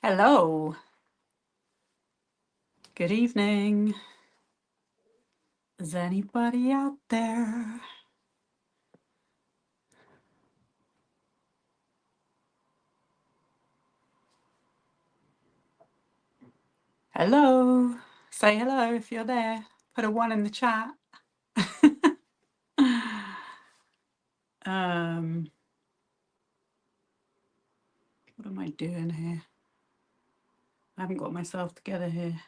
Hello. Good evening. Is anybody out there? Hello. Say hello if you're there. Put a one in the chat. What am I doing here? I haven't got myself together here.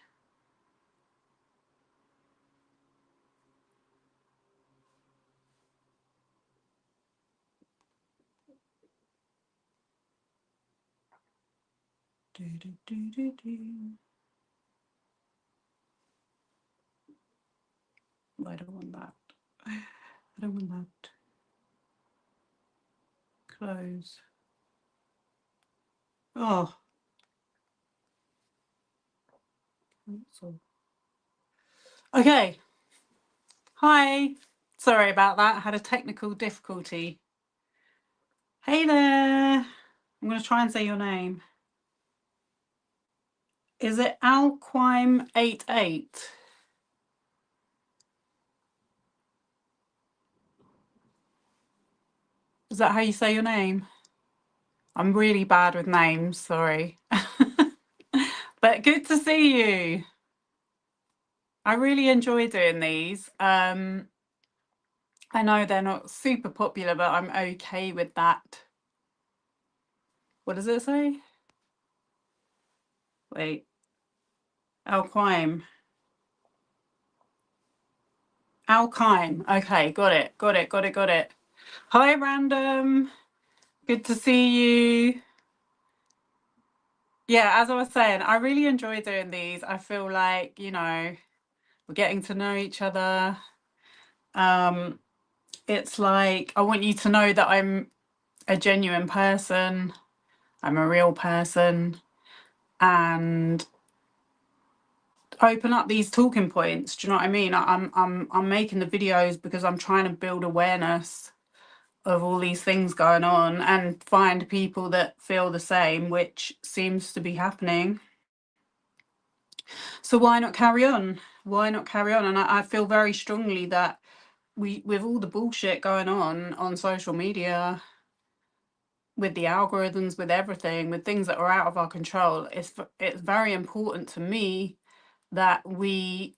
Do, do, do, do, do. I don't want that. I don't want that. Close. Oh. Cancel. Okay. Hi. Sorry about that. I had a technical difficulty. Hey there. I'm going to try and say your name. Is it Alquime88? Is that how you say your name? I'm really bad with names, sorry. But good to see you. I really enjoy doing these. I know they're not super popular, but I'm okay with that. What does it say? Wait. Alquime. Alquime. Okay, got it. Hi, Random. Good to see you. Yeah, as I was saying, I really enjoy doing these. I feel like, we're getting to know each other. It's like, I want you to know that I'm a genuine person. I'm a real person, and open up these talking points. Do you know what I mean? I'm making the videos because I'm trying to build awareness of all these things going on and find people that feel the same, which seems to be happening. So why not carry on? And I feel very strongly that with all the bullshit going on social media, with the algorithms, with everything, with things that are out of our control, it's very important to me that we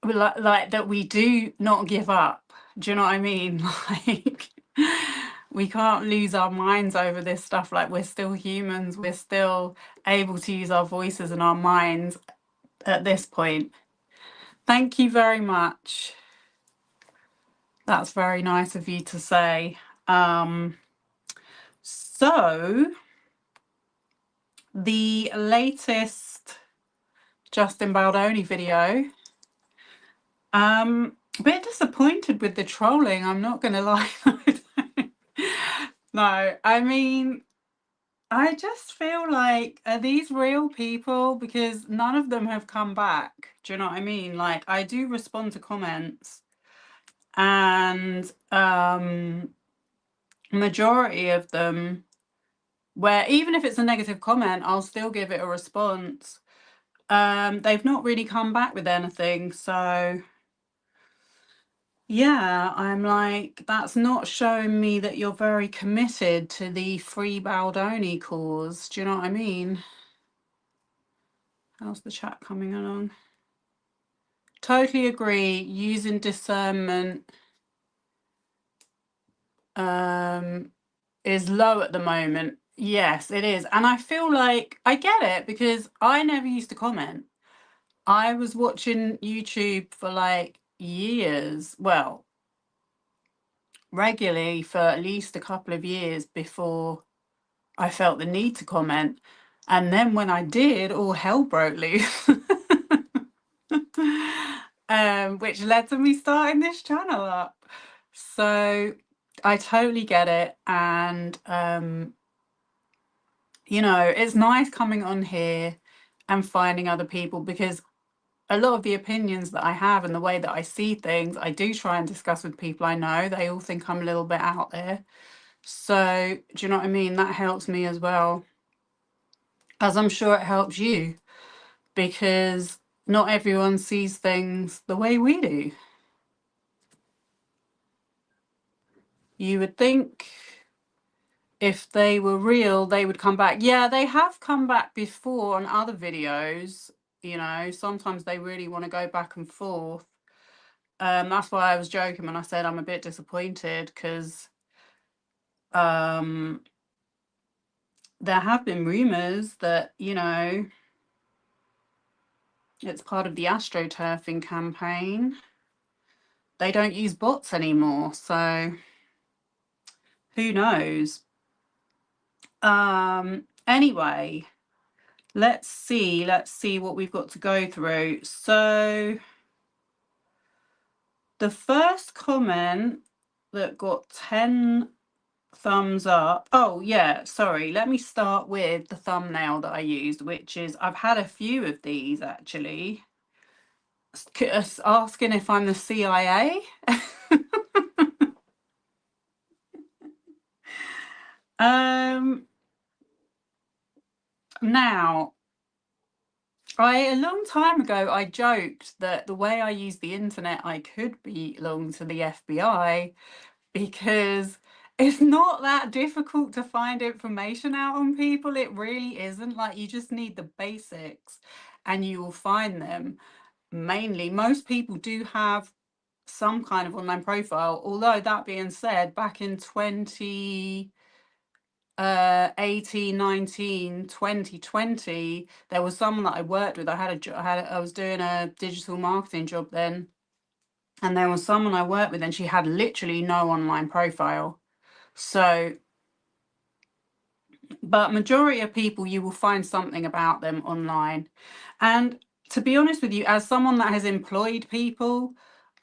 like that we do not give up. Do you know what I mean? Like, we can't lose our minds over this stuff. Like, we're still humans, we're still able to use our voices and our minds at this point. Thank you very much. That's very nice of you to say. So the latest Justin Baldoni video, a bit disappointed with the trolling, I'm not gonna lie. No, I mean, I just feel like, are these real people? Because none of them have come back. Do you know what I mean? Like, I do respond to comments, and majority of them, where even if it's a negative comment, I'll still give it a response. They've not really come back with anything, so yeah, I'm like, that's not showing me that you're very committed to the Free Baldoni cause. Do you know what I mean? How's the chat coming along? Totally agree. Using discernment is low at the moment. Yes, it is. And I feel like I get it because I never used to comment. I was watching YouTube for like years, well, regularly for at least a couple of years before I felt the need to comment. And then when I did, all hell broke loose. Which led to me starting this channel up. So I totally get it. And, it's nice coming on here and finding other people, because a lot of the opinions that I have and the way that I see things, I do try and discuss with people I know. They all think I'm a little bit out there. So, do you know what I mean? That helps me as well. as I'm sure it helps you, because not everyone sees things the way we do. You would think if they were real, they would come back. Yeah, they have come back before on other videos. You know, sometimes they really want to go back and forth. That's why I was joking when I said I'm a bit disappointed, because there have been rumors that, you know, it's part of the AstroTurfing campaign. They don't use bots anymore, so who knows? Anyway, let's see what we've got to go through. So the first comment that got 10 thumbs up. Oh yeah, sorry. Let me start with the thumbnail that I used, which is, I've had a few of these actually. Asking if I'm the CIA. Now, a long time ago, I joked that the way I use the internet, I could belong to the FBI, because it's not that difficult to find information out on people. It really isn't. Like, you just need the basics and you will find them. Mainly, most people do have some kind of online profile. Although, that being said, back in 2018, 19, 2020, there was someone that I worked with. I was doing a digital marketing job then, and there was someone I worked with, and she had literally no online profile. So, but majority of people, you will find something about them online. And to be honest with you, as someone that has employed people,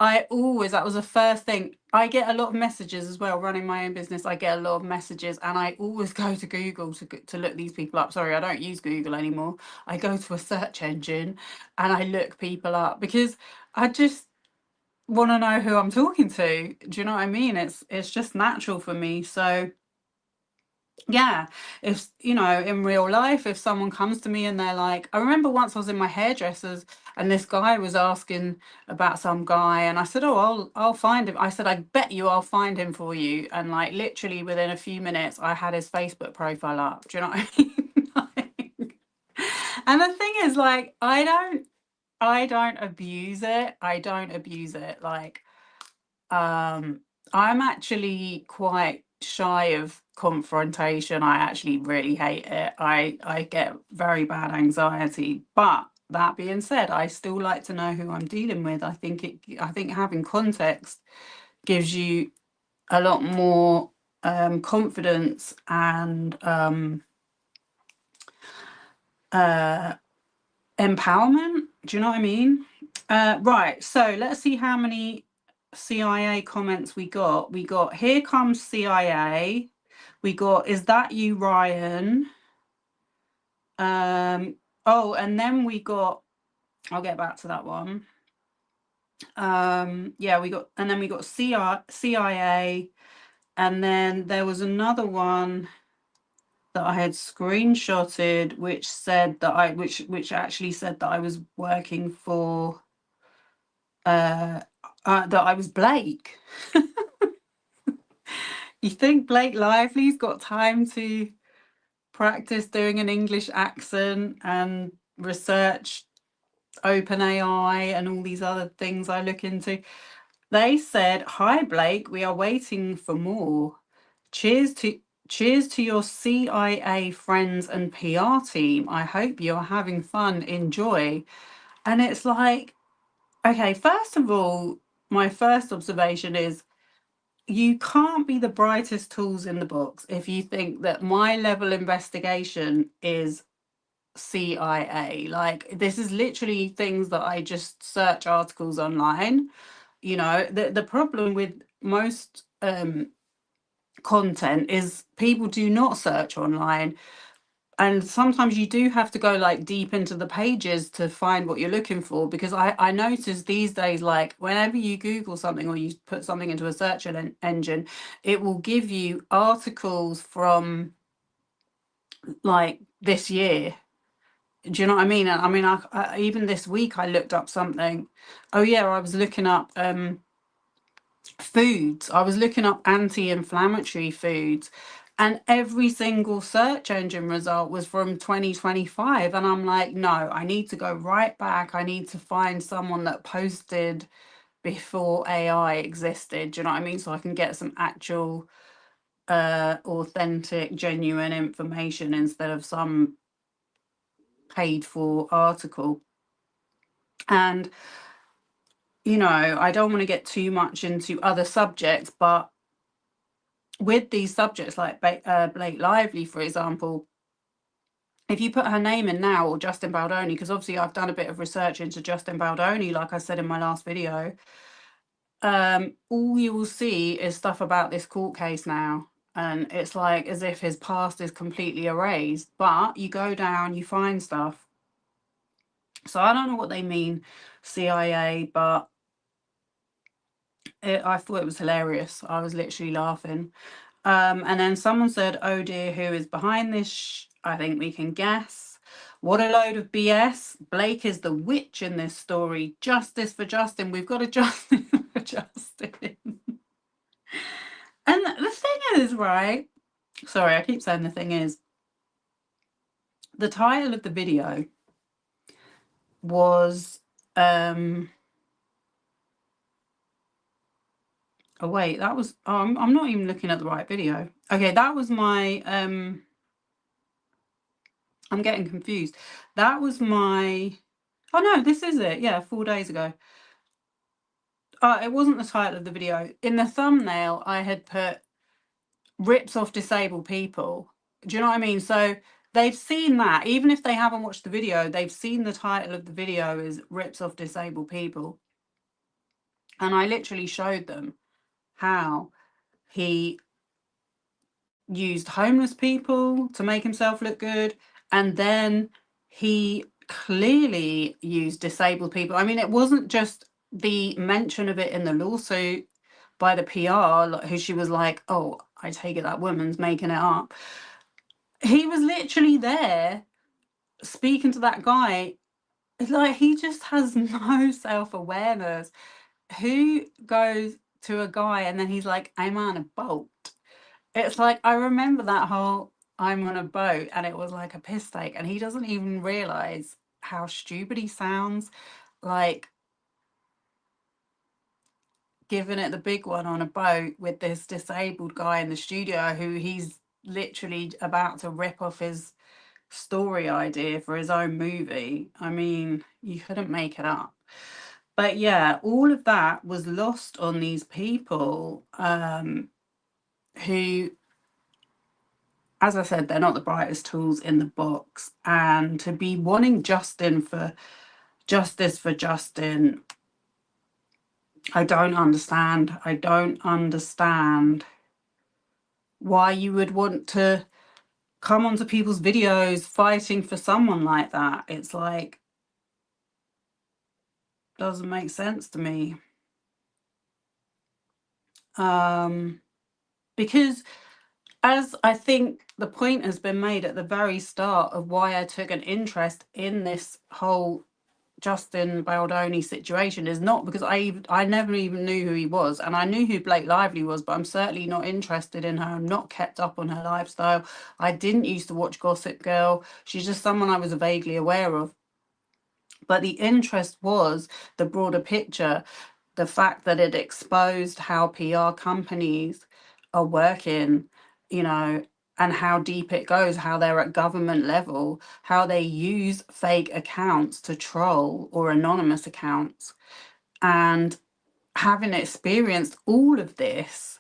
that was the first thing. I get a lot of messages as well, running my own business. I get a lot of messages, and I always go to Google to look these people up. Sorry, I don't use Google anymore. I go to a search engine and I look people up, because I just want to know who I'm talking to. Do you know what I mean? It's just natural for me. So yeah, if you know, in real life, if someone comes to me and they're like, I remember once I was in my hairdressers and this guy was asking about some guy, and I said, oh, I'll find him. I said, I bet you I'll find him for you. And like literally within a few minutes, I had his Facebook profile up. Do you know what I mean? Like, and the thing is, like, I don't abuse it. I don't abuse it. Like, I'm actually quite shy of confrontation. I actually really hate it. I get very bad anxiety. But that being said, I still like to know who I'm dealing with. I think having context gives you a lot more confidence and empowerment. Do you know what I mean? Right, so let's see how many CIA comments we got. We got, here comes CIA. We got, is that you, Ryan? Oh, and then we got, I'll get back to that one. Yeah, we got, and then we got CIA, and then there was another one that I had screenshotted, which said that which actually said that I was working for that I was Blake. You think Blake Lively's got time to practice doing an English accent and research OpenAI and all these other things I look into? They said, "Hi Blake, we are waiting for more. Cheers to your CIA friends and PR team. I hope you're having fun. Enjoy." And it's like, okay, first of all, my first observation is, you can't be the brightest tools in the box if you think that my level investigation is CIA. Like, this is literally things that I just search articles online. You know, the problem with most content is people do not search online, and sometimes you do have to go like deep into the pages to find what you're looking for, because I notice these days, like whenever you Google something or you put something into a search engine, it will give you articles from like this year. Do you know what I mean? I mean, I even this week I looked up something. Oh yeah, I was looking up foods. I was looking up anti-inflammatory foods, and every single search engine result was from 2025. And I'm like, no, I need to go right back. I need to find someone that posted before AI existed. Do you know what I mean? So I can get some actual authentic, genuine information instead of some paid for article. And you know, I don't want to get too much into other subjects, but with these subjects like Blake Lively, for example, if you put her name in now, or Justin Baldoni, because obviously I've done a bit of research into Justin Baldoni, like I said in my last video, all you will see is stuff about this court case now. And it's like as if his past is completely erased. But you go down, you find stuff. So I don't know what they mean, CIA, but I thought it was hilarious. I was literally laughing. And then someone said, oh dear, who is behind this? I think we can guess. What a load of BS. Blake is the witch in this story. Justice for Justin. We've got a justice for Justin. And the thing is, right? Sorry, I keep saying the thing is. The title of the video was oh wait, that was I'm not even looking at the right video. Okay, that was my I'm getting confused. That was my oh no, this is it. Yeah, 4 days ago. It wasn't the title of the video. In the thumbnail I had put rips off disabled people. Do you know what I mean? So they've seen that. Even if they haven't watched the video, they've seen the title of the video is rips off disabled people. And I literally showed them how he used homeless people to make himself look good, and then he clearly used disabled people. I mean, it wasn't just the mention of it in the lawsuit by the PR, who she was like, oh, I take it that woman's making it up. He was literally there speaking to that guy. Like, he just has no self-awareness. Who goes to a guy and then he's like, I'm on a boat? It's like, I remember that whole I'm on a boat, and it was like a piss take, and he doesn't even realize how stupid he sounds, like giving it the big one on a boat with this disabled guy in the studio who he's literally about to rip off his story idea for his own movie. I mean, you couldn't make it up. But yeah, all of that was lost on these people who, as I said, they're not the brightest tools in the box. And to be wanting Justin for justice for Justin, I don't understand. I don't understand why you would want to come onto people's videos fighting for someone like that. It's like, doesn't make sense to me. Because as I think the point has been made at the very start of why I took an interest in this whole Justin Baldoni situation is not because I never even knew who he was, and I knew who Blake Lively was, but I'm certainly not interested in her. I'm not kept up on her lifestyle. I didn't used to watch Gossip Girl. She's just someone I was vaguely aware of. But the interest was the broader picture, the fact that it exposed how PR companies are working, you know, and how deep it goes, how they're at government level, how they use fake accounts to troll, or anonymous accounts. And having experienced all of this,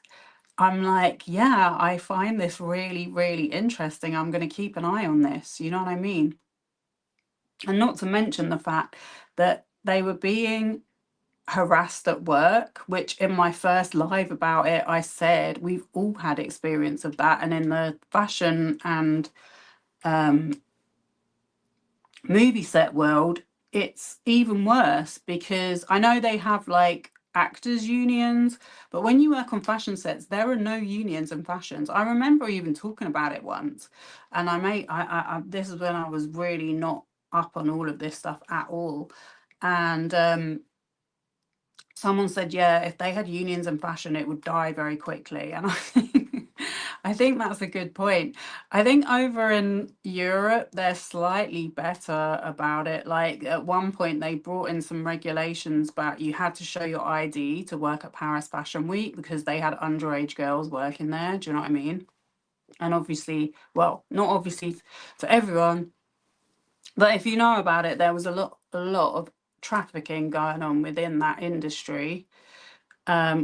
I'm like, yeah, I find this really, really interesting. I'm going to keep an eye on this. You know what I mean? And not to mention the fact that they were being harassed at work, which in my first live about it, I said we've all had experience of that. And in the fashion and movie set world, it's even worse, because I know they have like actors unions, but when you work on fashion sets, there are no unions in fashions. I remember even talking about it once, and I this is when I was really not up on all of this stuff at all. And someone said, yeah, if they had unions in fashion, it would die very quickly. And I think that's a good point. I think over in Europe, they're slightly better about it. Like at one point, they brought in some regulations about you had to show your ID to work at Paris Fashion Week because they had underage girls working there. Do you know what I mean? And obviously, well, not obviously for everyone, but if you know about it, there was a lot of trafficking going on within that industry,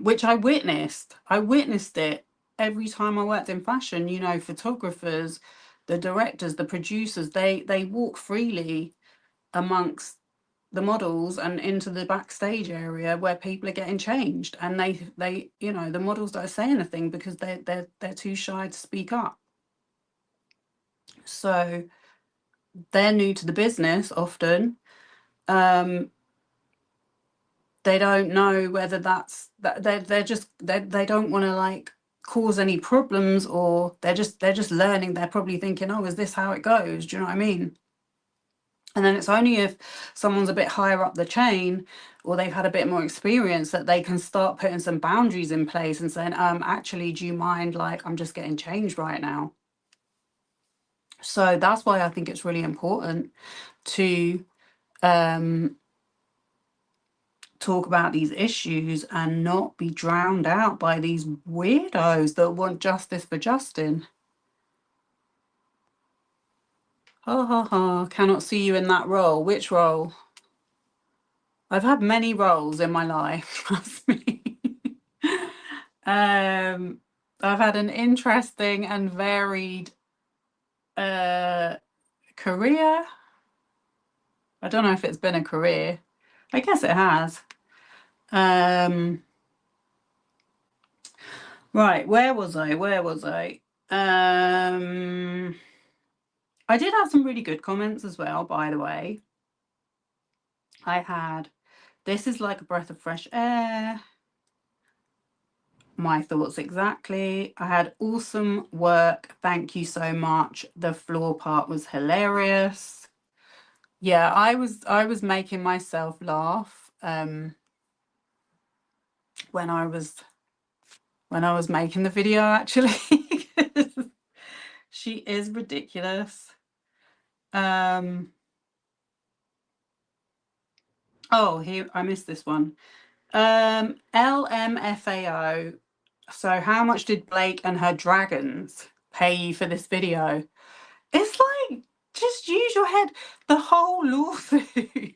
which I witnessed. I witnessed it every time I worked in fashion. You know, photographers, the directors, the producers, they walk freely amongst the models and into the backstage area where people are getting changed, and they you know, the models don't say anything because they're too shy to speak up. So they're new to the business often. They don't know whether that's that they're just they don't want to like cause any problems, or they're just learning. They're probably thinking, oh, is this how it goes? Do you know what I mean? And then it's only if someone's a bit higher up the chain or they've had a bit more experience that they can start putting some boundaries in place and saying, actually, do you mind, like, I'm just getting changed right now. So that's why I think it's really important to talk about these issues and not be drowned out by these weirdos that want justice for Justin. Ha ha ha, cannot see you in that role. Which role? I've had many roles in my life, trust me. I've had an interesting and varied career. I don't know if it's been a career. I guess it has. Right, where was I? I did have some really good comments as well, by the way. I had, this is like a breath of fresh air. My thoughts exactly. I had awesome work. Thank you so much. The floor part was hilarious. Yeah, I was making myself laugh when I was making the video, actually. She is ridiculous. Oh, here, I missed this one. LMFAO. So how much did Blake and her dragons pay you for this video? It's like, just use your head. The whole lawsuit.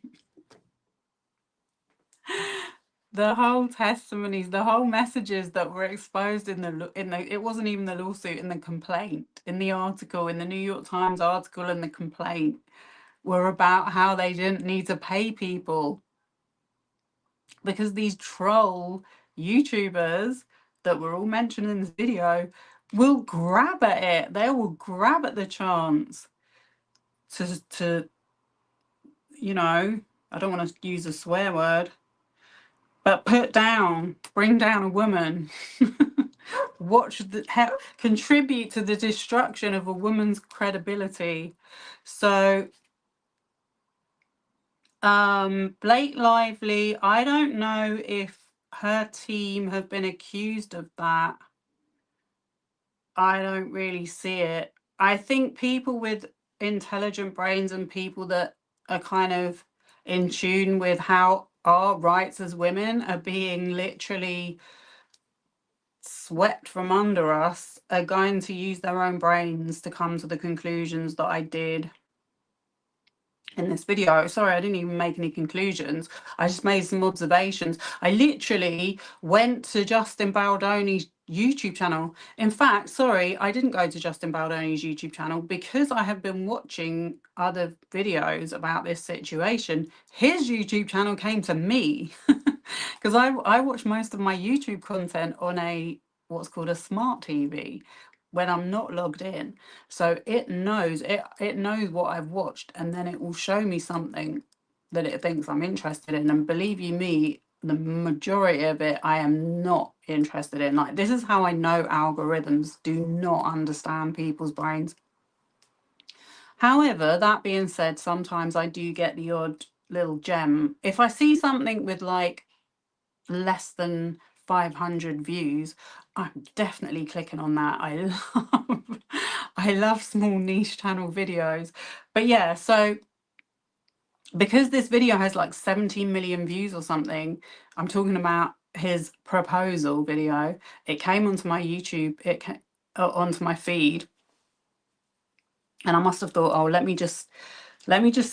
The whole testimonies, the whole messages that were exposed in the it wasn't even the lawsuit, in the complaint, in the article, in the New York Times article, and the complaint were about how they didn't need to pay people because these troll YouTubers that were all mentioned in this video will grab at it. They will grab at the chance to you know, I don't want to use a swear word, but bring down a woman. Contribute to the destruction of a woman's credibility. So Blake Lively, I don't know if her team have been accused of that. I don't really see it. I think people with intelligent brains and people that are kind of in tune with how our rights as women are being literally swept from under us are going to use their own brains to come to the conclusions that I did in this video. Sorry, I didn't even make any conclusions. I just made some observations. I literally went to Justin Baldoni's YouTube channel. In fact, sorry, I didn't go to Justin Baldoni's YouTube channel because I have been watching other videos about this situation. His YouTube channel came to me because I watch most of my YouTube content on a what's called a smart TV when I'm not logged in. So it knows what I've watched, and then it will show me something that it thinks I'm interested in. And believe you me, the majority of it I am not interested in. Like, this is how I know algorithms do not understand people's brains. However, that being said, sometimes I do get the odd little gem. If I see something with like less than 500 views, I'm definitely clicking on that. I love small niche channel videos. But yeah, so because this video has like 17 million views or something, I'm talking about his proposal video. It came onto my YouTube, onto my feed, and I must have thought, oh, let me just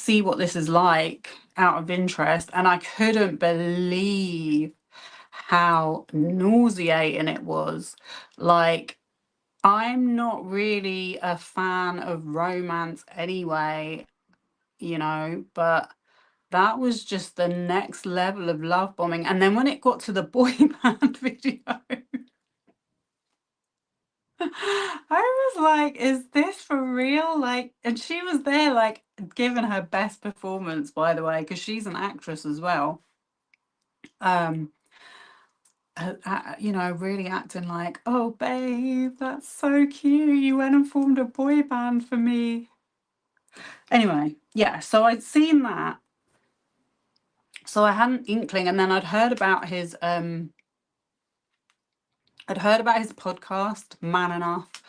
see what this is like out of interest. And I couldn't believe how nauseating it was. Like, I'm not really a fan of romance anyway, you know, but that was just the next level of love bombing. And then when it got to the boy band video, I was like, is this for real? Like, and she was there, like, giving her best performance, by the way, because she's an actress as well. You know, really acting like, oh, babe, that's so cute. You went and formed a boy band for me. Anyway, yeah, so I'd seen that. So I had an inkling, and then I'd heard about his podcast, Man Enough.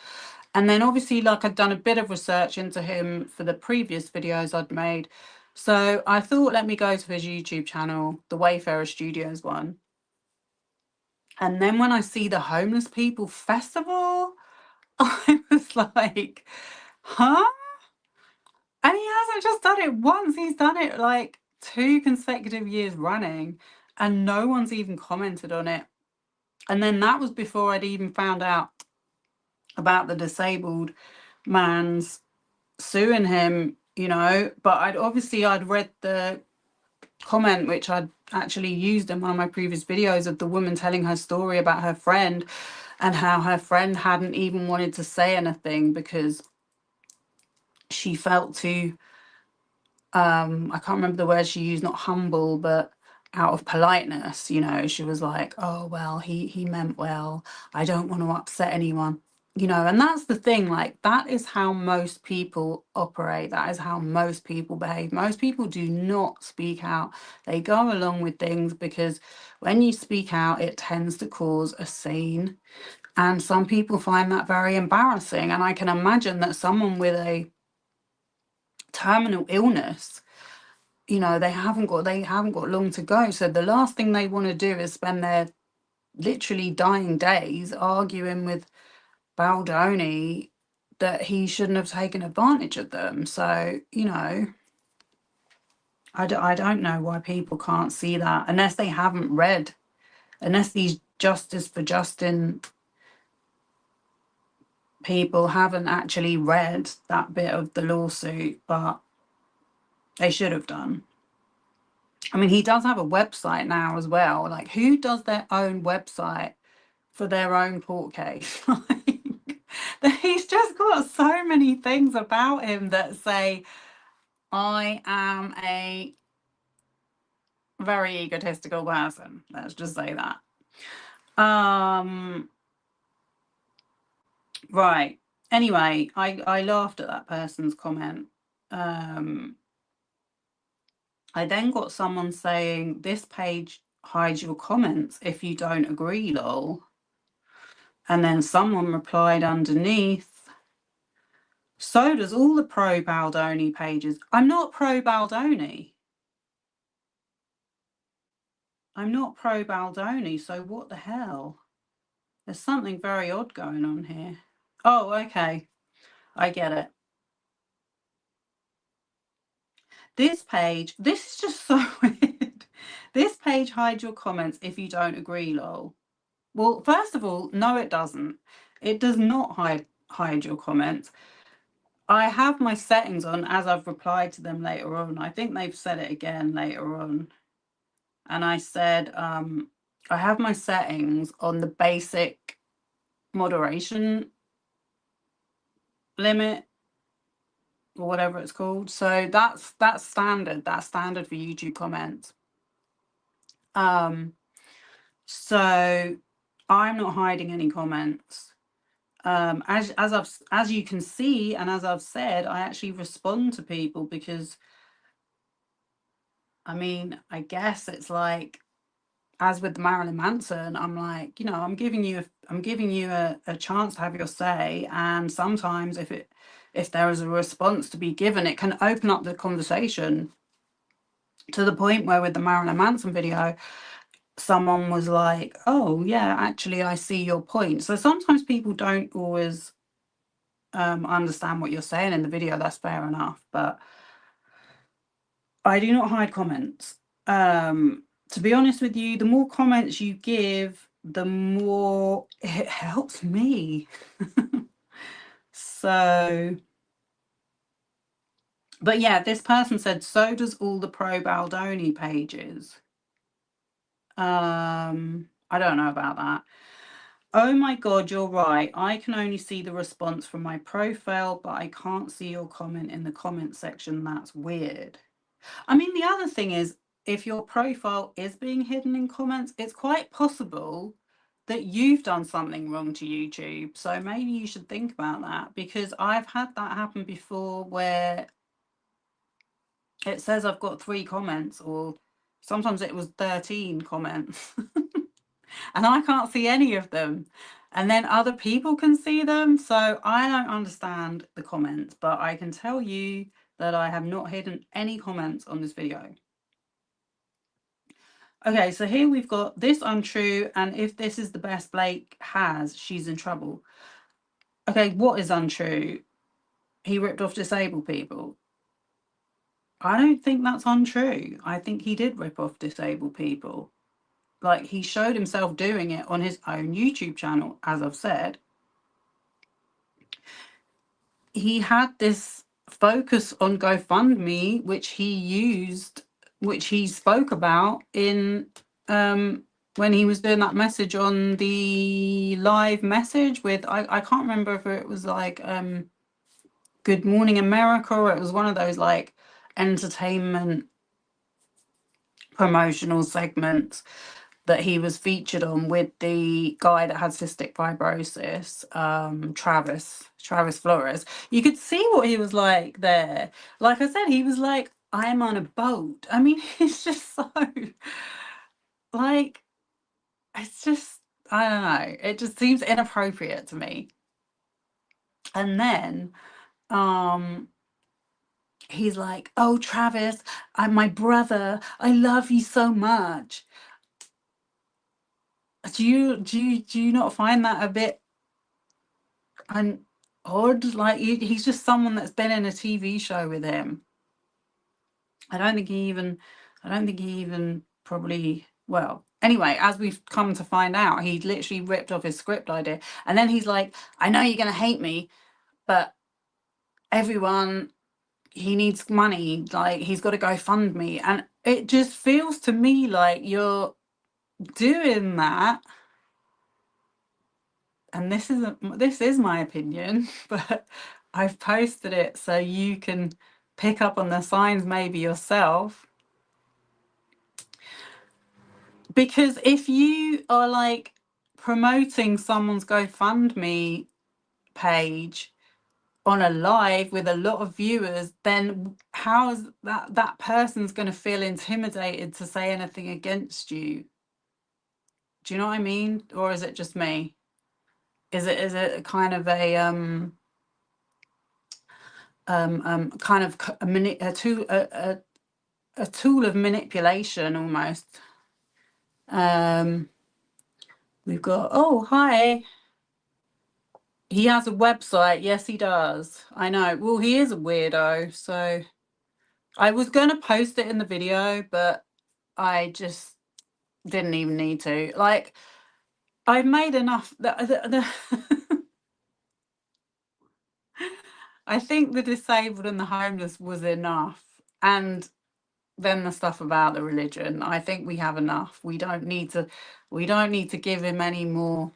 And then obviously, like, I'd done a bit of research into him for the previous videos I'd made. So I thought, let me go to his YouTube channel, the Wayfarer Studios one. And then when I see the Homeless People Festival, I was like, huh? And he hasn't just done it once, he's done it like 2 consecutive years running, and no one's even commented on it. And then that was before I'd even found out about the disabled man's suing him, you know. But I'd read the comment, which I'd actually used in one of my previous videos, of the woman telling her story about her friend, and how her friend hadn't even wanted to say anything because she felt too, I can't remember the word she used, not humble, but out of politeness, you know. She was like, oh, well, he meant well, I don't want to upset anyone, you know. And that's the thing, like, that is how most people operate, that is how most people behave. Most people do not speak out, they go along with things, because when you speak out, it tends to cause a scene, and some people find that very embarrassing. And I can imagine that someone with a terminal illness, you know, they haven't got long to go, so the last thing they want to do is spend their literally dying days arguing with Baldoni that he shouldn't have taken advantage of them. So, you know, I don't know why people can't see that, unless they haven't read, unless these Justice for Justin people haven't actually read that bit of the lawsuit, but they should have done. I mean, he does have a website now as well. Like, who does their own website for their own court case? Like, he's just got so many things about him that say, I am a very egotistical person. Let's just say that. Right. Anyway, I laughed at that person's comment. I then got someone saying, this page hides your comments if you don't agree, lol. And then someone replied underneath, so does all the pro Baldoni pages. I'm not pro Baldoni. I'm not pro Baldoni, so what the hell? There's something very odd going on here. Oh, okay. I get it. This page, this is just so weird. This page hides your comments if you don't agree, lol. Well, first of all, no, it doesn't. It does not hide your comments. I have my settings on as I've replied to them later on. I think they've said it again later on. And I said, I have my settings on the basic moderation limit, or whatever it's called. So that's standard. That's standard for YouTube comments. So I'm not hiding any comments. as you can see, and as I've said, I actually respond to people because, I mean, I guess it's like, as with Marilyn Manson, I'm like, I'm giving you a chance to have your say, and sometimes if there is a response to be given, it can open up the conversation to the point where with the Marilyn Manson video, someone was like, oh yeah, actually I see your point. So sometimes people don't always understand what you're saying in the video. That's fair enough, but I do not hide comments. To be honest with you, the more comments you give, the more it helps me. So, but yeah, this person said, so does all the pro Baldoni pages. I don't know about that. Oh my God, you're right. I can only see the response from my profile, but I can't see your comment in the comment section. That's weird. I mean, the other thing is, if your profile is being hidden in comments, it's quite possible that you've done something wrong to YouTube. So maybe you should think about that, because I've had that happen before where it says I've got 3 comments, or sometimes it was 13 comments, and I can't see any of them. And then other people can see them. So I don't understand the comments, but I can tell you that I have not hidden any comments on this video. Okay, so here we've got this untrue, and if this is the best Blake has, she's in trouble. Okay, what is untrue? He ripped off disabled people. I don't think that's untrue. I think he did rip off disabled people. Like, he showed himself doing it on his own YouTube channel, as I've said. He had this focus on GoFundMe, which he spoke about in when he was doing that message on the live message with, I can't remember if it was like Good Morning America, or it was one of those like entertainment promotional segments that he was featured on with the guy that had cystic fibrosis, Travis Flores. You could see what he was like there. Like I said, he was like, I'm on a boat. I mean, it's just so, like, it's just, I don't know. It just seems inappropriate to me. And then he's like, oh, Travis, I'm my brother. I love you so much. Do you not find that a bit odd? Like, he's just someone that's been in a TV show with him. I don't think he even probably, well, anyway, as we've come to find out, he literally ripped off his script idea. And then he's like, I know you're gonna hate me, but everyone, he needs money, like he's got to go fund me. And it just feels to me like you're doing that, and this is my opinion, but I've posted it so you can pick up on the signs maybe yourself. Because if you are like promoting someone's GoFundMe page on a live with a lot of viewers, then how is that person's going to feel intimidated to say anything against you? Do you know what I mean? Or is it just me? Is it kind of a kind of a tool of manipulation almost? We've got, oh, hi. He has a website. Yes, he does. I know. Well, he is a weirdo. So I was going to post it in the video, but I just didn't even need to. Like, I've made enough. I think the disabled and the homeless was enough. And then the stuff about the religion, I think we have enough. We don't need to give him any more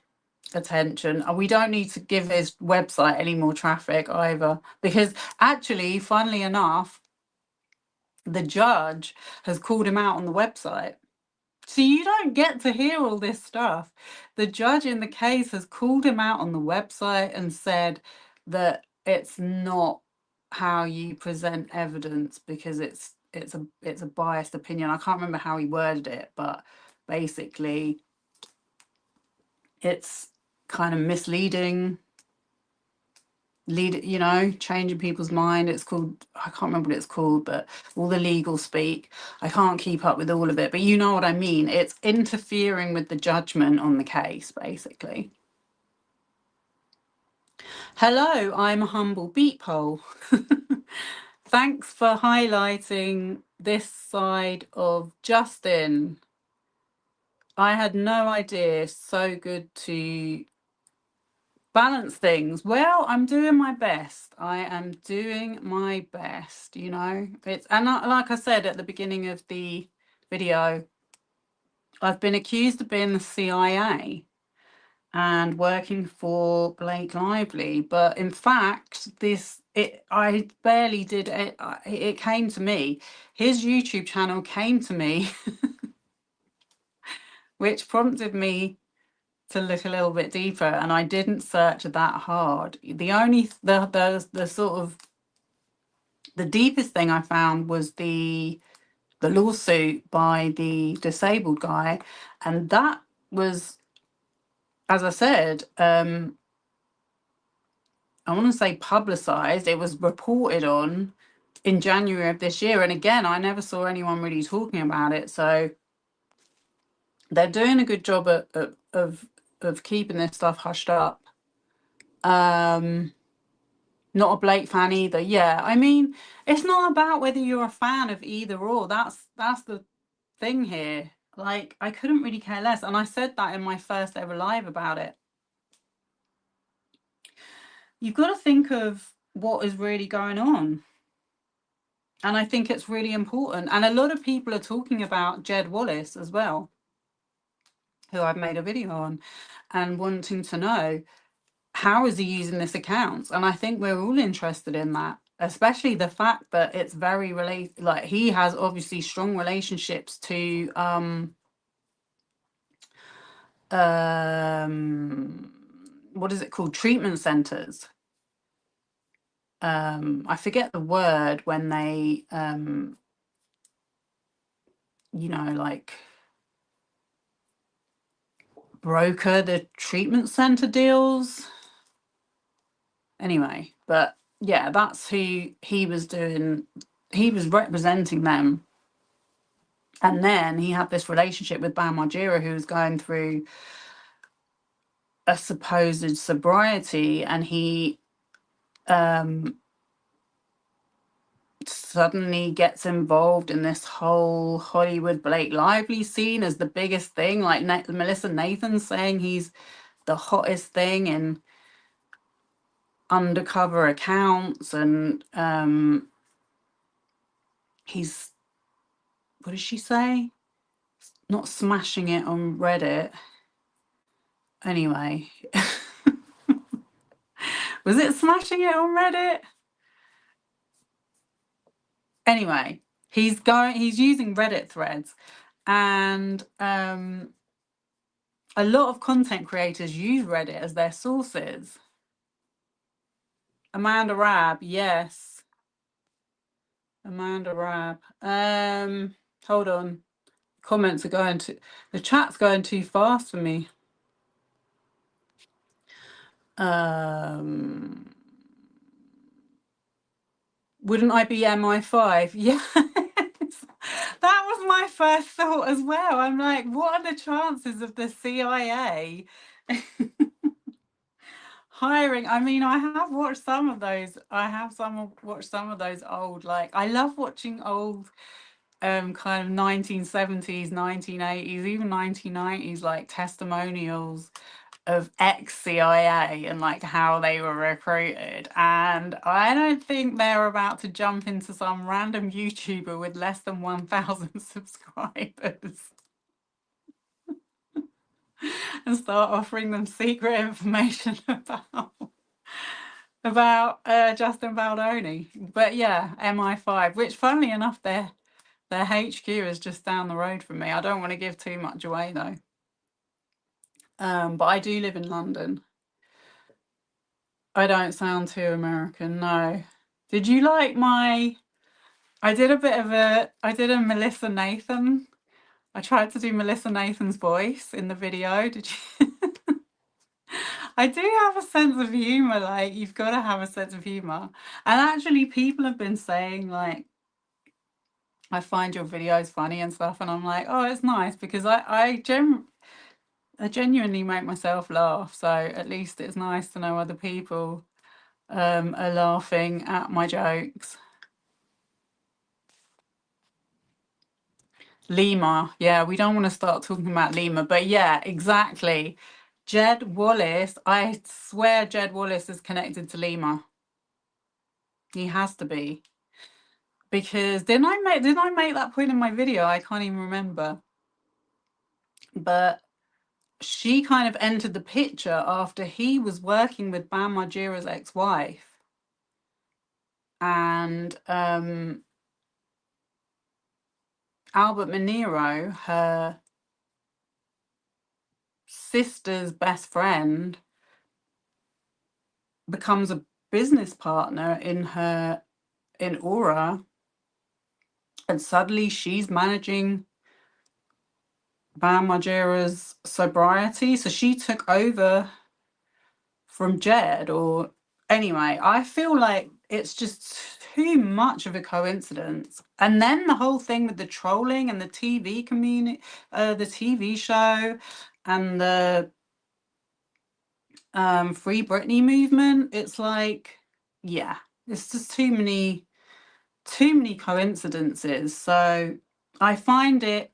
attention, and we don't need to give his website any more traffic either, because actually, funnily enough, the judge has called him out on the website. So you don't get to hear all this stuff. The judge in the case has called him out on the website and said that it's not how you present evidence because it's a biased opinion. I can't remember how he worded it, but basically it's kind of misleading, changing people's mind. It's called, I can't remember what it's called, but all the legal speak. I can't keep up with all of it, but you know what I mean. It's interfering with the judgment on the case, basically. Hello, I'm a humble beephole. Thanks for highlighting this side of Justin. I had no idea. So good to balance things. Well, I'm doing my best. I am doing my best, it's, and like I said at the beginning of the video, I've been accused of being the CIA and working for Blake Lively, but in fact I barely did it. It came to me. His YouTube channel came to me which prompted me to look a little bit deeper, and I didn't search that hard. The only the sort of the deepest thing I found was the lawsuit by the disabled guy, and that was, as I said, I want to say publicized. It was reported on in January of this year, and again, I never saw anyone really talking about it. So they're doing a good job of keeping this stuff hushed up. Not a Blake fan either. Yeah, I mean, it's not about whether you're a fan of either or. That's the thing here. Like, I couldn't really care less. And I said that in my first ever live about it. You've got to think of what is really going on. And I think it's really important. And a lot of people are talking about Jed Wallace as well, who I've made a video on, and wanting to know, how is he using this account? And I think we're all interested in that, especially the fact that it's very related. Like, he has obviously strong relationships to what is it called, treatment centers. I forget the word when they like broker the treatment center deals. Anyway, but yeah, that's who he was doing. He was representing them. And then he had this relationship with Bam Margera, who was going through a supposed sobriety, and he suddenly gets involved in this whole Hollywood Blake Lively scene as the biggest thing. Like Melissa Nathan's saying he's the hottest thing in undercover accounts, and he's, what did she say? Not smashing it on Reddit. Anyway, was it smashing it on Reddit? Anyway, he's using Reddit threads, and a lot of content creators use Reddit as their sources. Amanda Rabb, yes. Amanda Rabb. Hold on. Comments are going to, the chat's going too fast for me. Wouldn't I be MI5? Yes. That was my first thought as well. I'm like, what are the chances of the CIA hiring? I mean, I have watched some of those. Watched some of those old, like, I love watching old kind of 1970s, 1980s, even 1990s, like, testimonials of ex-CIA and like how they were recruited, and I don't think they're about to jump into some random YouTuber with less than 1,000 subscribers and start offering them secret information about Justin Baldoni. But yeah, MI5, which funnily enough, Their HQ is just down the road from me. I don't want to give too much away though. But I do live in London. I don't sound too American, no. Did you like my... I did a Melissa Nathan. I tried to do Melissa Nathan's voice in the video. Did you? I do have a sense of humor. Like, you've got to have a sense of humor. And actually, people have been saying, like, I find your videos funny and stuff. And I'm like, oh, it's nice because I genuinely make myself laugh. So at least it's nice to know other people are laughing at my jokes. Lima. Yeah, we don't want to start talking about Lima, but yeah, exactly. Jed Wallace, I swear Jed Wallace is connected to Lima. He has to be. Because didn't I make that point in my video? I can't even remember. But she kind of entered the picture after he was working with Bam Margera's ex-wife. And Albert Manero, her sister's best friend, becomes a business partner in Aura, and suddenly she's managing Bam Margera's sobriety. So she took over from Jed, or anyway, I feel like it's just too much of a coincidence. And then the whole thing with the trolling and the TV community, the TV show, and the Free Britney movement. It's like, yeah, it's just too many coincidences. So I find it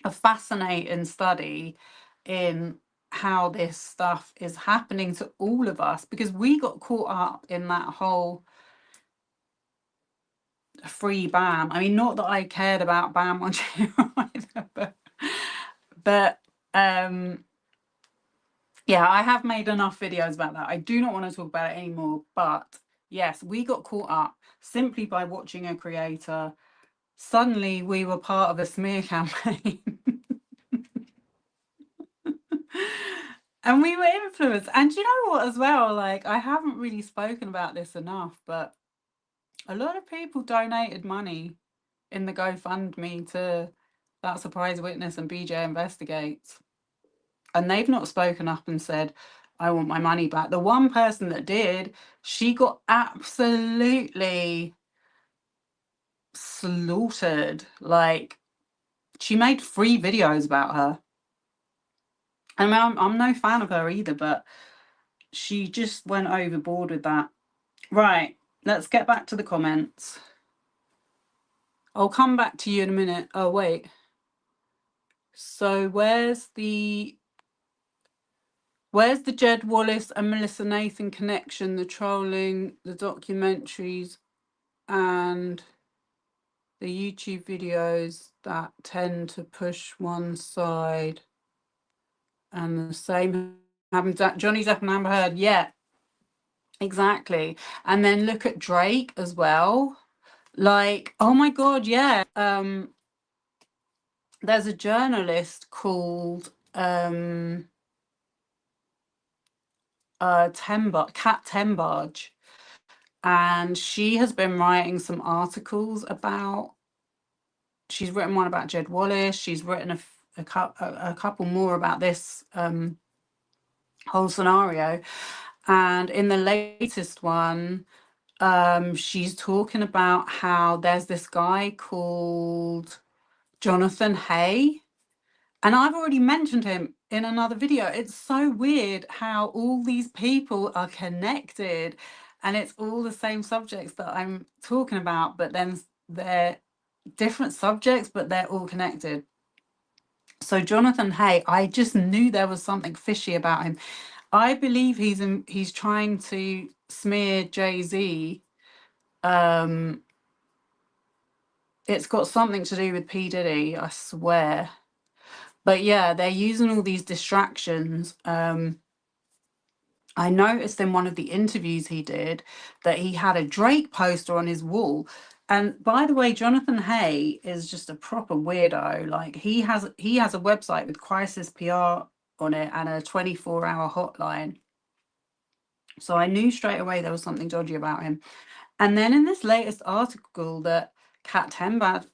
a fascinating study in how this stuff is happening to all of us, because we got caught up in that whole free Bam. I mean, not that I cared about Bam on either, but yeah, I have made enough videos about that. I do not want to talk about it anymore, but yes, we got caught up simply by watching a creator. Suddenly we were part of a smear campaign. And we were influenced. And you know what as well, like, I haven't really spoken about this enough, but a lot of people donated money in the GoFundMe to That Surprise Witness and BJ Investigates. And they've not spoken up and said, I want my money back. The one person that did, she got absolutely slaughtered. Like, she made 3 videos about her. I mean, I'm no fan of her either, but she just went overboard with that. Right, let's get back to the comments. I'll come back to you in a minute. Oh, wait. So where's the Jed Wallace and Melissa Nathan connection, the trolling, the documentaries, and the YouTube videos that tend to push one side? And the same happens at Johnny Depp and Amber Heard. Yeah, exactly. And then look at Drake as well. Like, oh my God, yeah. There's a journalist called Kat Tembage, and she has been writing some articles about... She's written one about Jed Wallace. She's written a couple more about this whole scenario. And in the latest one, she's talking about how there's this guy called Jonathan Hay. And I've already mentioned him in another video. It's so weird how all these people are connected, and it's all the same subjects that I'm talking about, but then they're different subjects, but they're all connected. So Jonathan Hay, I just knew there was something fishy about him. I believe he's trying to smear Jay-Z. It's got something to do with P. Diddy, I swear. But yeah, they're using all these distractions. I noticed in one of the interviews he did that he had a Drake poster on his wall, And by the way, Jonathan Hay is just a proper weirdo. Like he has a website with Crisis PR on it and a 24-hour hotline. So I knew straight away there was something dodgy about him. And then in this latest article that Kat Tembadge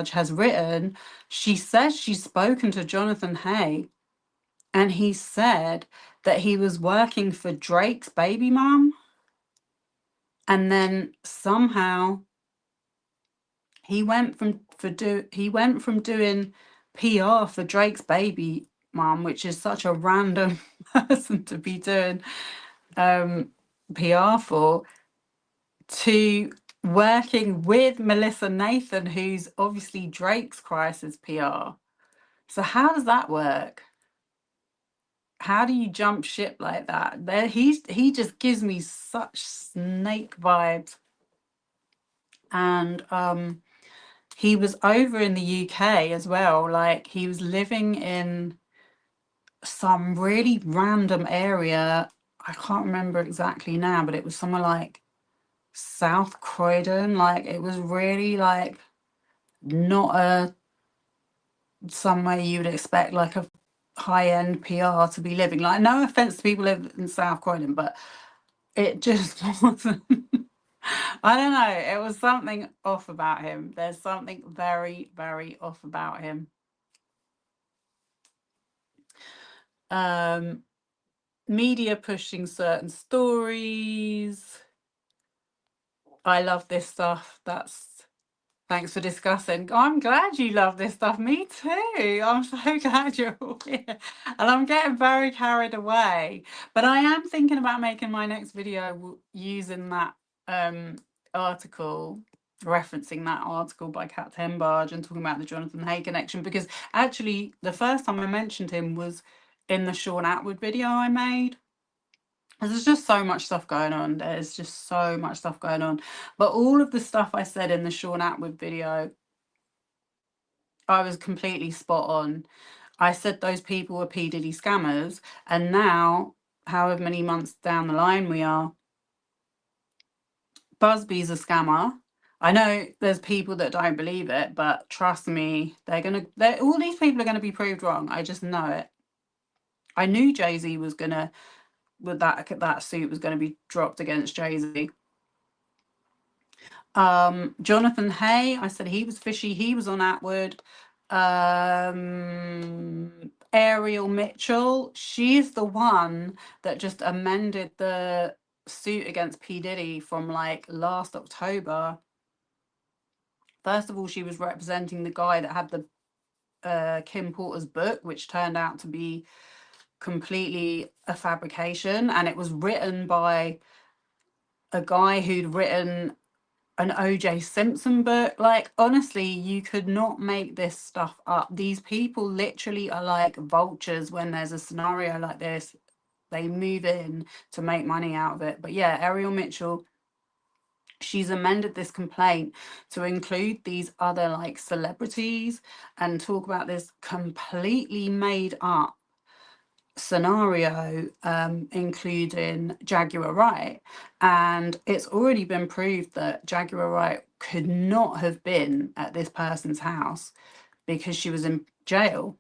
has written, she says she's spoken to Jonathan Hay, and he said that he was working for Drake's baby mum, and then somehow he went from doing PR for Drake's baby mum, which is such a random person to be doing PR for, to working with Melissa Nathan, who's obviously Drake's crisis PR. So how does that work? How do you jump ship like that? He just gives me such snake vibes. And he was over in the UK as well. Like he was living in some really random area. I can't remember exactly now, but it was somewhere like South Croydon. Like it was really like not a somewhere you would expect like a high-end PR to be living. Like no offense to people live in South Croydon, but it just wasn't. I don't know. It was something off about him. There's something very, very off about him. Media pushing certain stories. I love this stuff. Thanks for discussing. I'm glad you love this stuff. Me too. I'm so glad you're all here. And I'm getting very carried away. But I am thinking about making my next video using that article, referencing that article by Kat Tembadge and talking about the Jonathan Hay connection, because actually the first time I mentioned him was in the Sean Atwood video I made. There's just so much stuff going on. There's just so much stuff going on. But all of the stuff I said in the Sean Atwood video, I was completely spot on. I said those people were P. Diddy scammers. And now, however many months down the line we are, Busby's a scammer. I know there's people that don't believe it, but trust me, all these people are going to be proved wrong. I just know it. I knew Jay-Z was going to, with that suit was going to be dropped against Jay-Z. Jonathan Hay, I said he was fishy. He was on Atwood. Ariel Mitchell, she's the one that just amended the suit against P. Diddy from like last October. First of all, she was representing the guy that had the Kim Porter's book, which turned out to be completely a fabrication, and it was written by a guy who'd written an O.J. Simpson book. Like, honestly, you could not make this stuff up. These people literally are like vultures. When there's a scenario like this, they move in to make money out of it. But yeah, Ariel Mitchell, she's amended this complaint to include these other like celebrities and talk about this completely made up scenario, including Jaguar Wright. And it's already been proved that Jaguar Wright could not have been at this person's house because she was in jail.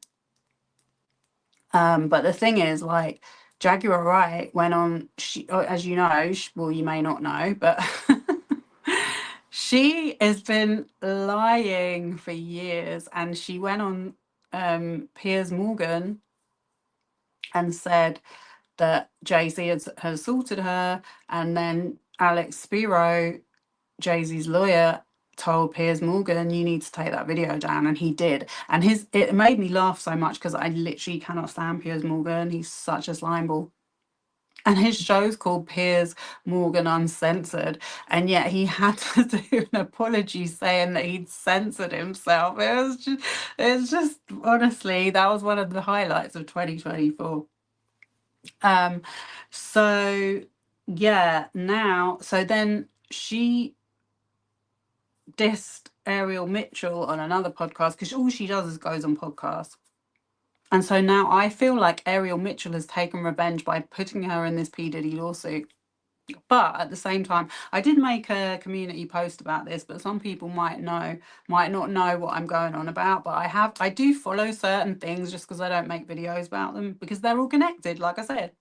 But the thing is, like, Jaguar Wright went on, as you know, well, you may not know, but she has been lying for years, and she went on Piers Morgan and said that Jay-Z had assaulted her, and then Alex Spiro, Jay-Z's lawyer, told Piers Morgan, you need to take that video down, and he did. And it made me laugh so much because I literally cannot stand Piers Morgan. He's such a slimeball. And his show's called Piers Morgan Uncensored, and yet he had to do an apology saying that he'd censored himself. It's just honestly, that was one of the highlights of 2024. So yeah, so then she dissed Ariel Mitchell on another podcast, because all she does is goes on podcasts. And so now I feel like Ariel Mitchell has taken revenge by putting her in this P. Diddy lawsuit. But at the same time, I did make a community post about this, but some people might not know what I'm going on about. But I do follow certain things just because I don't make videos about them, because they're all connected, like I said.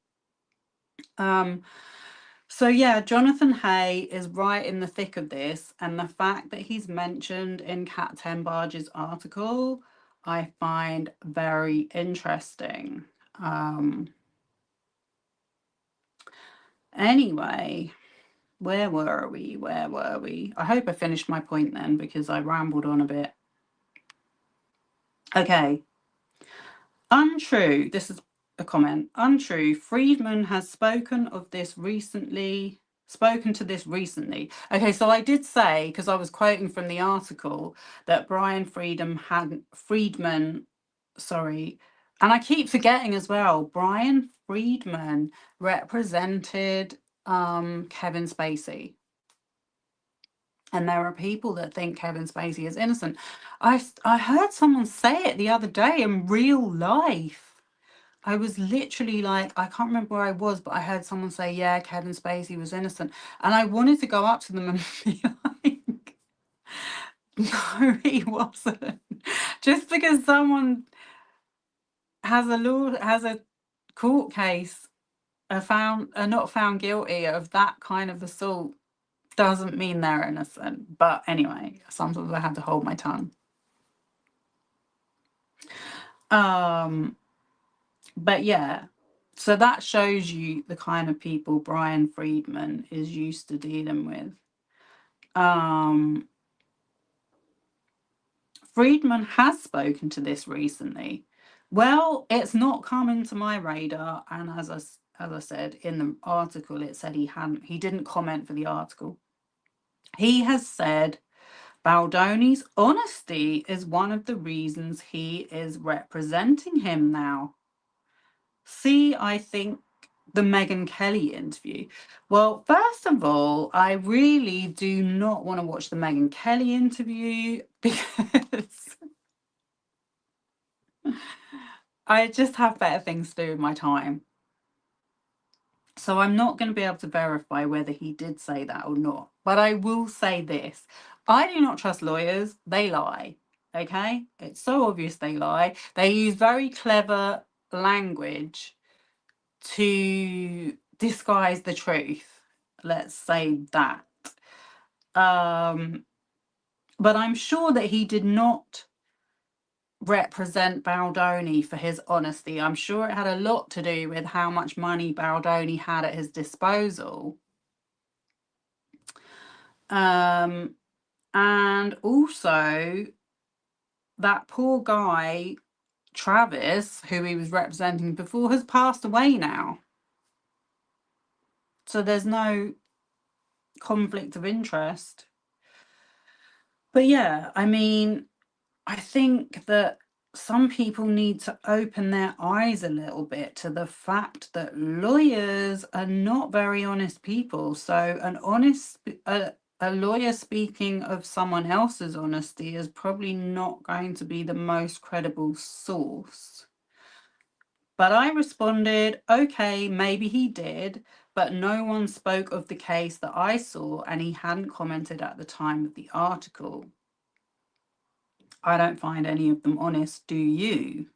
So yeah, Jonathan Hay is right in the thick of this, and the fact that he's mentioned in Kat Tenbarge's article, I find very interesting. Anyway, where were we? I hope I finished my point then, because I rambled on a bit. Okay. Untrue. This is a comment. Untrue. Friedman has spoken to this recently. Okay, so I did say, because I was quoting from the article, that Brian Friedman, sorry, and I keep forgetting as well, Brian Friedman represented Kevin Spacey. And there are people that think Kevin Spacey is innocent. I heard someone say it the other day in real life. I was literally like, I can't remember where I was, but I heard someone say, yeah, Kevin Spacey was innocent. And I wanted to go up to them and be like, no, he wasn't. Just because someone has a court case, are not found guilty of that kind of assault, doesn't mean they're innocent. But anyway, sometimes I had to hold my tongue. But yeah, so that shows you the kind of people Brian Friedman is used to dealing with. Friedman has spoken to this recently. Well, it's not come into my radar, and as I said in the article, it said he didn't comment for the article. He has said Baldoni's honesty is one of the reasons he is representing him now. See, I think the Megyn Kelly interview. Well, first of all, I really do not want to watch the Megyn Kelly interview, because I just have better things to do with my time. So I'm not going to be able to verify whether he did say that or not. But I will say this. I do not trust lawyers. They lie. Okay? It's so obvious they lie. They use very clever language to disguise the truth. Let's say that. But I'm sure that he did not represent Baldoni for his honesty. I'm sure it had a lot to do with how much money Baldoni had at his disposal. And also that poor guy, Travis, who he was representing before, has passed away now. So there's no conflict of interest. But yeah, I mean, I think that some people need to open their eyes a little bit to the fact that lawyers are not very honest people. So a lawyer speaking of someone else's honesty is probably not going to be the most credible source. But I responded, okay, maybe he did, but no one spoke of the case that I saw, and he hadn't commented at the time of the article. I don't find any of them honest, do you?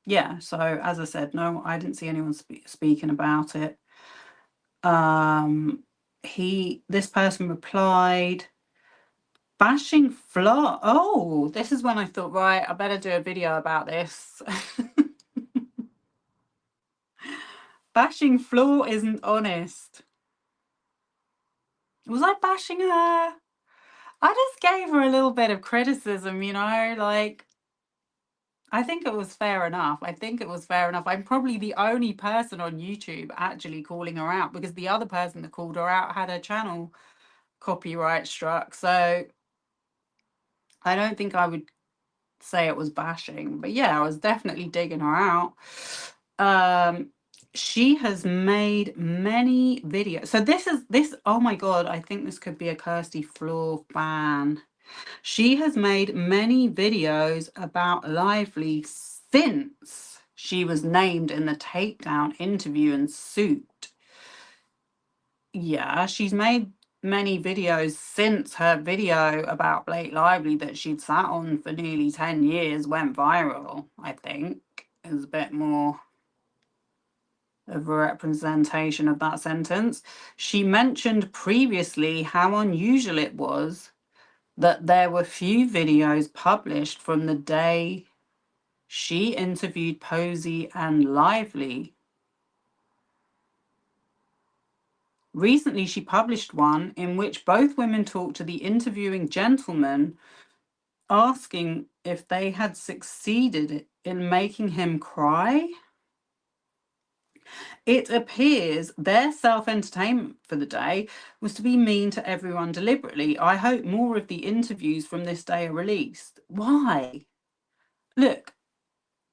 Yeah, so as I said, no, I didn't see anyone speaking about it. This person replied, bashing Flaw. Oh, this is when I thought, right, I better do a video about this. Bashing Flaw isn't honest. Was I bashing her? I just gave her a little bit of criticism, like, I think it was fair enough. I'm probably the only person on YouTube actually calling her out, because the other person that called her out had her channel copyright struck. So I don't think I would say it was bashing, but yeah, I was definitely digging her out. She has made many videos. So this, oh my God, I think this could be a Kirsty Flaw fan. She has made many videos about Lively since she was named in the Takedown interview and suit. Yeah, she's made many videos since her video about Blake Lively that she'd sat on for nearly 10 years went viral, I think. It was a bit more of a representation of that sentence. She mentioned previously how unusual it was that there were few videos published from the day she interviewed Posey and Lively. Recently, she published one in which both women talked to the interviewing gentleman, asking if they had succeeded in making him cry. It appears their self-entertainment for the day was to be mean to everyone deliberately. I hope more of the interviews from this day are released. Why? Look,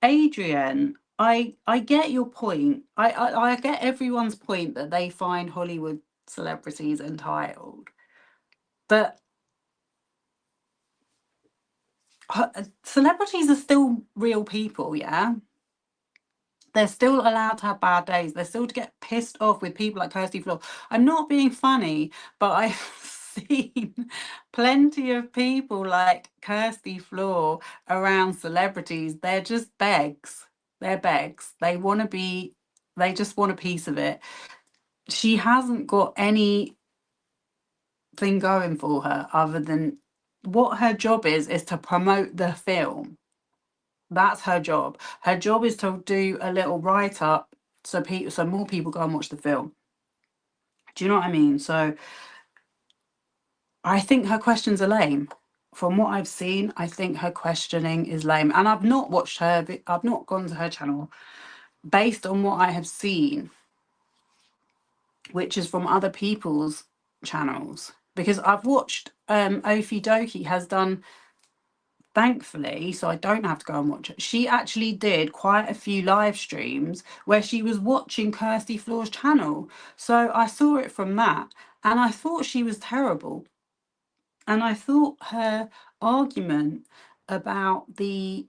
Adrienne, I get your point. I get everyone's point that they find Hollywood celebrities entitled. But celebrities are still real people, yeah? They're still allowed to have bad days. They're still to get pissed off with people like Kirsty Floor. I'm not being funny, but I've seen plenty of people like Kirsty Floor around celebrities. They're just begs. They're begs. They just want a piece of it. She hasn't got anything going for her other than what her job is to promote the film. That's her job. Her job is to do a little write up so more people go and watch the film. Do you know what I mean? So I think her questions are lame. From what I've seen, I think her questioning is lame. And I've not watched her, I've not gone to her channel. Based on what I have seen, which is from other people's channels, because I've watched Ofi Doki has done, thankfully, so I don't have to go and watch it. She actually did quite a few live streams where she was watching Kirsty Floor's channel. So I saw it from that and I thought she was terrible. And I thought her argument about the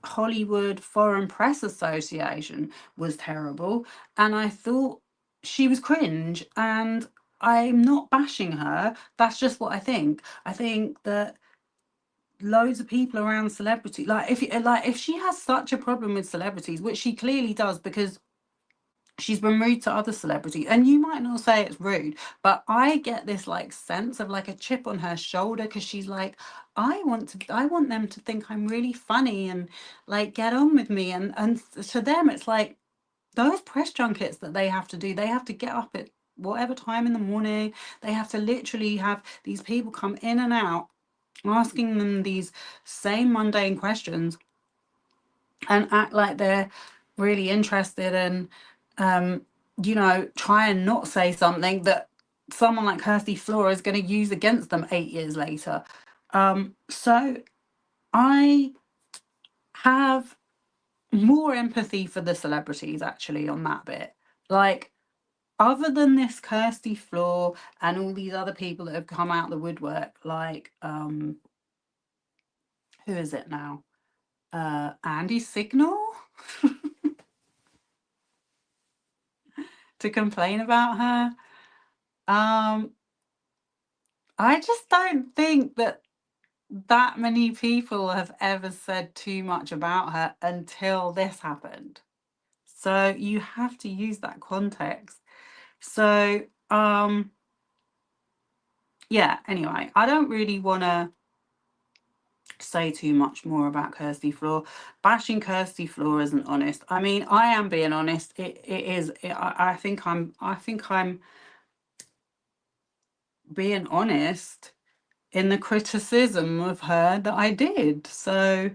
Hollywood Foreign Press Association was terrible. And I thought she was cringe. And I'm not bashing her. That's just what I think. I think that loads of people around celebrity, like if she has such a problem with celebrities, which she clearly does because she's been rude to other celebrities, and you might not say it's rude, but I get this like sense of like a chip on her shoulder because she's like, I want them to think I'm really funny and like get on with me, and to them it's like those press junkets that they have to do, they have to get up at whatever time in the morning, they have to literally have these people come in and out asking them these same mundane questions and act like they're really interested and try and not say something that someone like Kirsty Floor is going to use against them 8 years later. So I have more empathy for the celebrities actually on that bit. Like, other than this Kirsty Floor and all these other people that have come out of the woodwork, like who is it now? Andy Signal to complain about her. I just don't think that many people have ever said too much about her until this happened. So you have to use that context. So yeah, anyway, I don't really want to say too much more about Kirsty Floor. Bashing Kirsty Floor isn't honest. I mean, I am being honest. It is. I think I'm being honest in the criticism of her that I did. So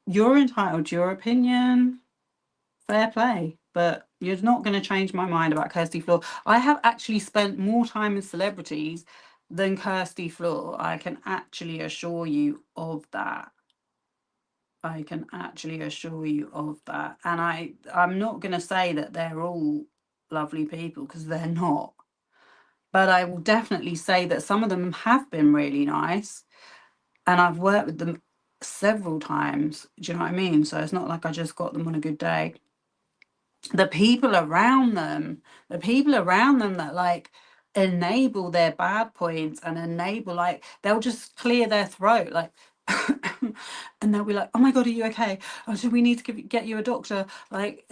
you're entitled to your opinion. Fair play. But you're not going to change my mind about Kirsty Floor. I have actually spent more time with celebrities than Kirsty Floor. I can actually assure you of that. I can actually assure you of that. And I'm not going to say that they're all lovely people because they're not. But I will definitely say that some of them have been really nice. And I've worked with them several times. Do you know what I mean? So it's not like I just got them on a good day. The people around them that like enable their bad points and enable, like, they'll just clear their throat, like and they'll be like, oh my god, are you okay? Oh, do we need to get you a doctor? Like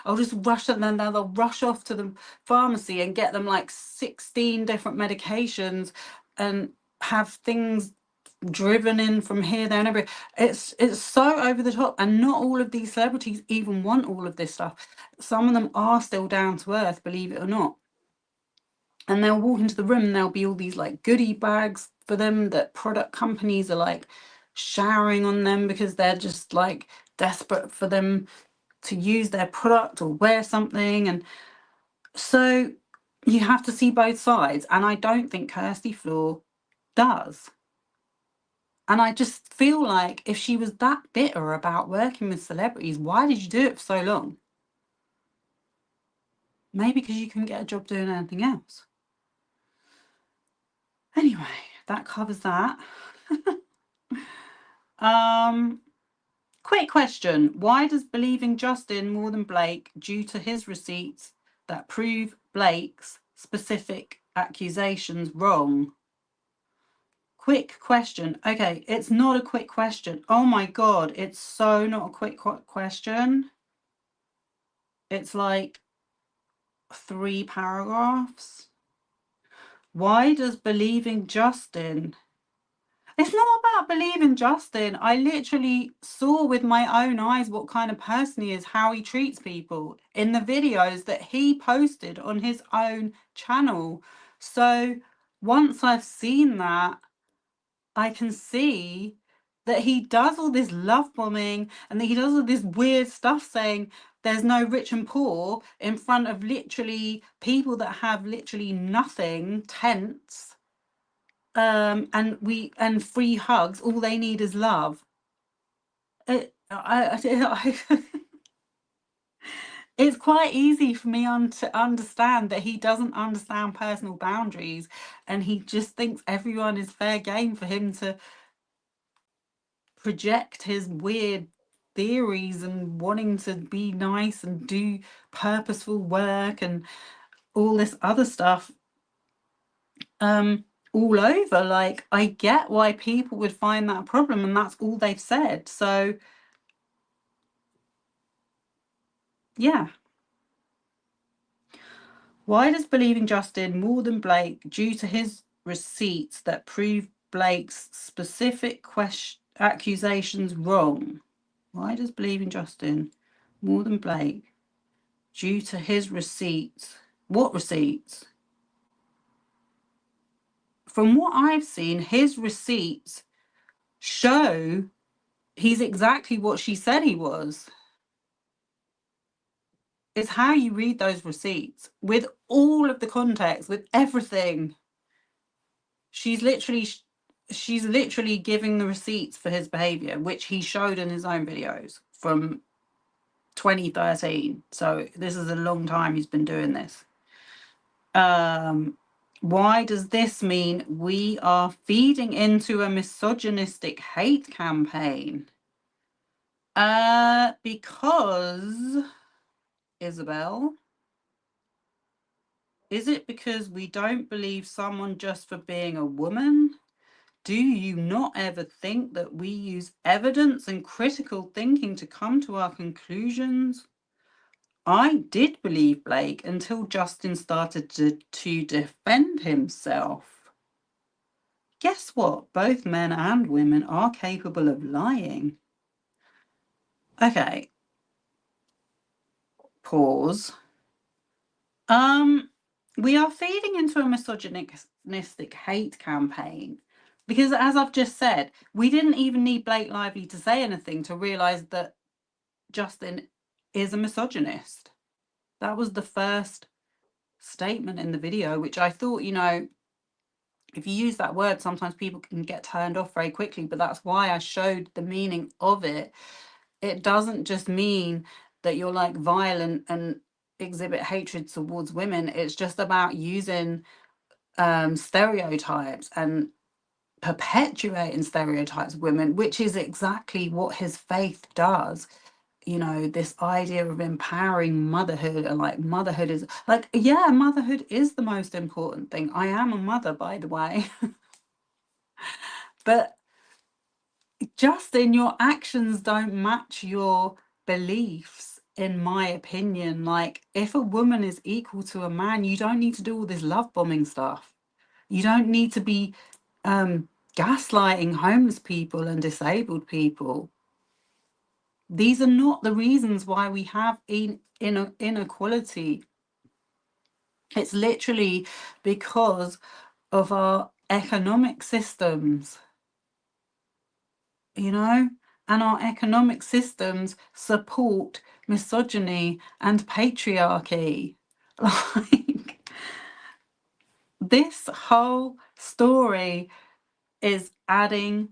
I'll just rush them, and then they'll rush off to the pharmacy and get them like 16 different medications and have things driven in from here, there, and everywhere. It's so over the top, and not all of these celebrities even want all of this stuff. Some of them are still down to earth, believe it or not. And they'll walk into the room and there'll be all these like goodie bags for them that product companies are like showering on them because they're just like desperate for them to use their product or wear something. And so you have to see both sides, and I don't think Kirsty Floor does. And I just feel like if she was that bitter about working with celebrities, why did you do it for so long? Maybe because you couldn't get a job doing anything else. Anyway, that covers that. Quick question. Why does believing Justin more than Blake due to his receipts that prove Blake's specific accusations wrong? Quick question. Okay, it's not a quick question. Oh my god, it's so not a quick question. It's like 3 paragraphs. Why does believing Justin... It's not about believing Justin. I literally saw with my own eyes what kind of person he is, how he treats people in the videos that he posted on his own channel. So once I've seen that, I can see that he does all this love bombing and that he does all this weird stuff saying there's no rich and poor in front of literally people that have literally nothing, tents, and free hugs. All they need is love. It's quite easy for me to understand that he doesn't understand personal boundaries, and he just thinks everyone is fair game for him to project his weird theories and wanting to be nice and do purposeful work and all this other stuff all over. Like, I get why people would find that a problem, and that's all they've said. So yeah. Why does believing Justin more than Blake due to his receipts that prove Blake's specific accusations wrong? Why does believing Justin more than Blake due to his receipts? What receipts? From what I've seen, his receipts show he's exactly what she said he was. It's how you read those receipts with all of the context, with everything. She's literally giving the receipts for his behavior, which he showed in his own videos from 2013. So this is a long time he's been doing this. Why does this mean we are feeding into a misogynistic hate campaign? Because, Isabel, is it because we don't believe someone just for being a woman? Do you not ever think that we use evidence and critical thinking to come to our conclusions? I did believe Blake until Justin started to defend himself. Guess what? Both men and women are capable of lying. Okay. Pause. We are feeding into a misogynistic hate campaign because, as I've just said, we didn't even need Blake Lively to say anything to realise that Justin is a misogynist. That was the first statement in the video, which I thought, you know, if you use that word, sometimes people can get turned off very quickly, but that's why I showed the meaning of it. It doesn't just mean that you're like violent and exhibit hatred towards women. It's just about using stereotypes and perpetuating stereotypes of women, which is exactly what his faith does. You know, this idea of empowering motherhood, and like motherhood is like, yeah, motherhood is the most important thing. I am a mother, by the way. But Justin, your actions don't match your beliefs, in my opinion. Like, if a woman is equal to a man, you don't need to do all this love bombing stuff. You don't need to be gaslighting homeless people and disabled people. These are not the reasons why we have inequality. It's literally because of our economic systems, you know? And our economic systems support misogyny and patriarchy. Like, this whole story is adding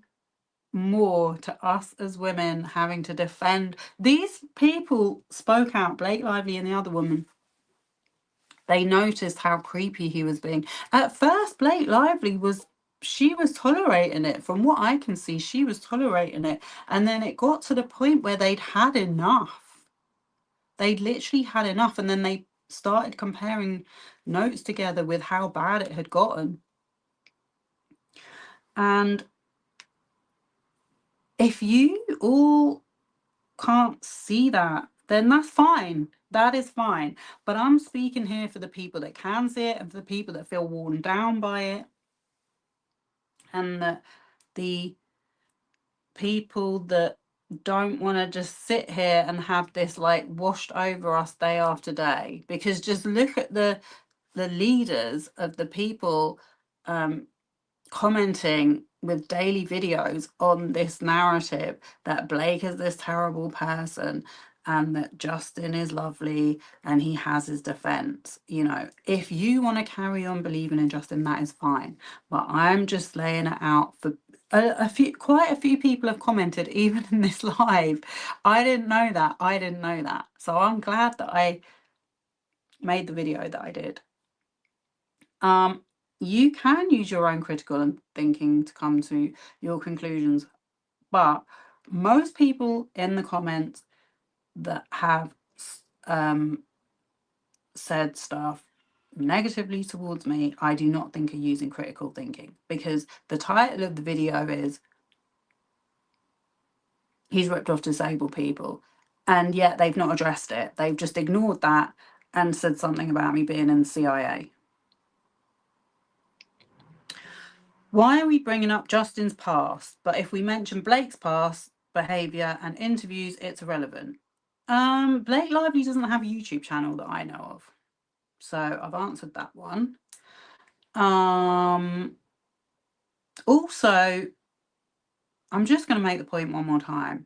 more to us as women having to defend. These people spoke out, Blake Lively and the other woman. They noticed how creepy he was being. At first, Blake Lively was tolerating it. From what I can see, she was tolerating it. And then it got to the point where they'd had enough. They'd literally had enough. And then they started comparing notes together with how bad it had gotten. And if you all can't see that, then that's fine. That is fine. But I'm speaking here for the people that can see it, and for the people that feel worn down by it, and the people that don't want to just sit here and have this like washed over us day after day. Because just look at the leaders of the people commenting with daily videos on this narrative that Blake is this terrible person and that Justin is lovely and he has his defense. You know, if you want to carry on believing in Justin, that is fine. But I'm just laying it out for quite a few people have commented, even in this live. I didn't know that. So I'm glad that I made the video that I did. You can use your own critical thinking to come to your conclusions, but most people in the comments that have said stuff negatively towards me, I do not think are using critical thinking, because the title of the video is he's ripped off disabled people, and yet they've not addressed it. They've just ignored that and said something about me being in the CIA. Why are we bringing up Justin's past, but if we mention Blake's past behaviour and interviews, it's irrelevant? Blake Lively doesn't have a YouTube channel that I know of, so I've answered that one. Also, I'm just going to make the point one more time.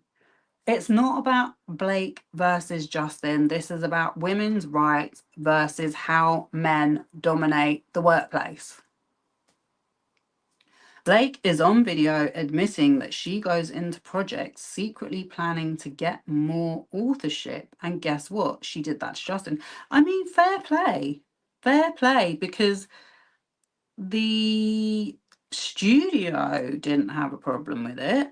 It's not about Blake versus Justin. This is about women's rights versus how men dominate the workplace. Blake is on video admitting that she goes into projects secretly planning to get more authorship. And guess what? She did that to Justin. I mean, fair play. Fair play, because the studio didn't have a problem with it.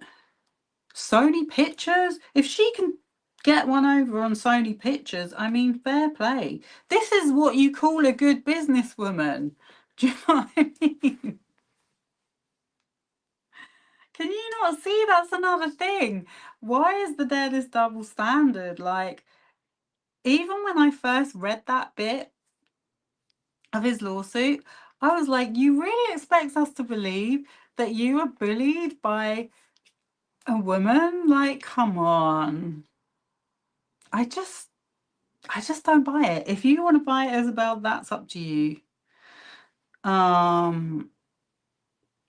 Sony Pictures, if she can get one over on Sony Pictures, I mean, fair play. This is what you call a good businesswoman. Do you know what I mean? Can you not see that's another thing? Why is there this double standard? Like, even when I first read that bit of his lawsuit, I was like, you really expect us to believe that you were bullied by a woman? Like, come on. I just don't buy it. If you want to buy it, Isabel, that's up to you.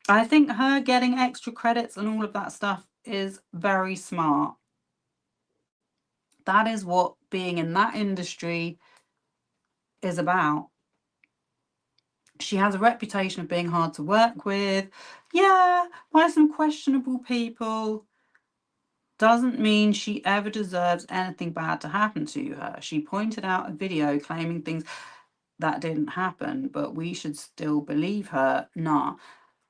I think her getting extra credits and all of that stuff is very smart. That is what being in that industry is about. She has a reputation of being hard to work with. Yeah, by some questionable people. Doesn't mean she ever deserves anything bad to happen to her. She pointed out a video claiming things that didn't happen, but we should still believe her. Nah.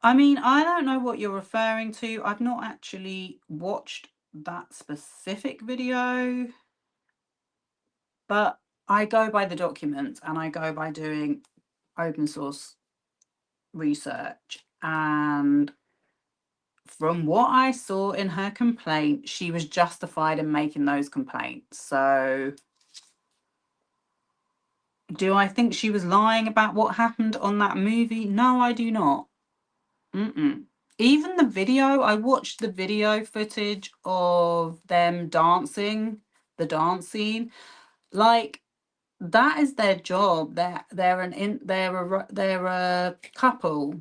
I mean, I don't know what you're referring to. I've not actually watched that specific video, but I go by the documents and I go by doing open source research. And from what I saw in her complaint, she was justified in making those complaints. So, do I think she was lying about what happened on that movie? No, I do not. Even the video, I watched the video footage of them dancing, the dance scene. Like, that is their job. They're a couple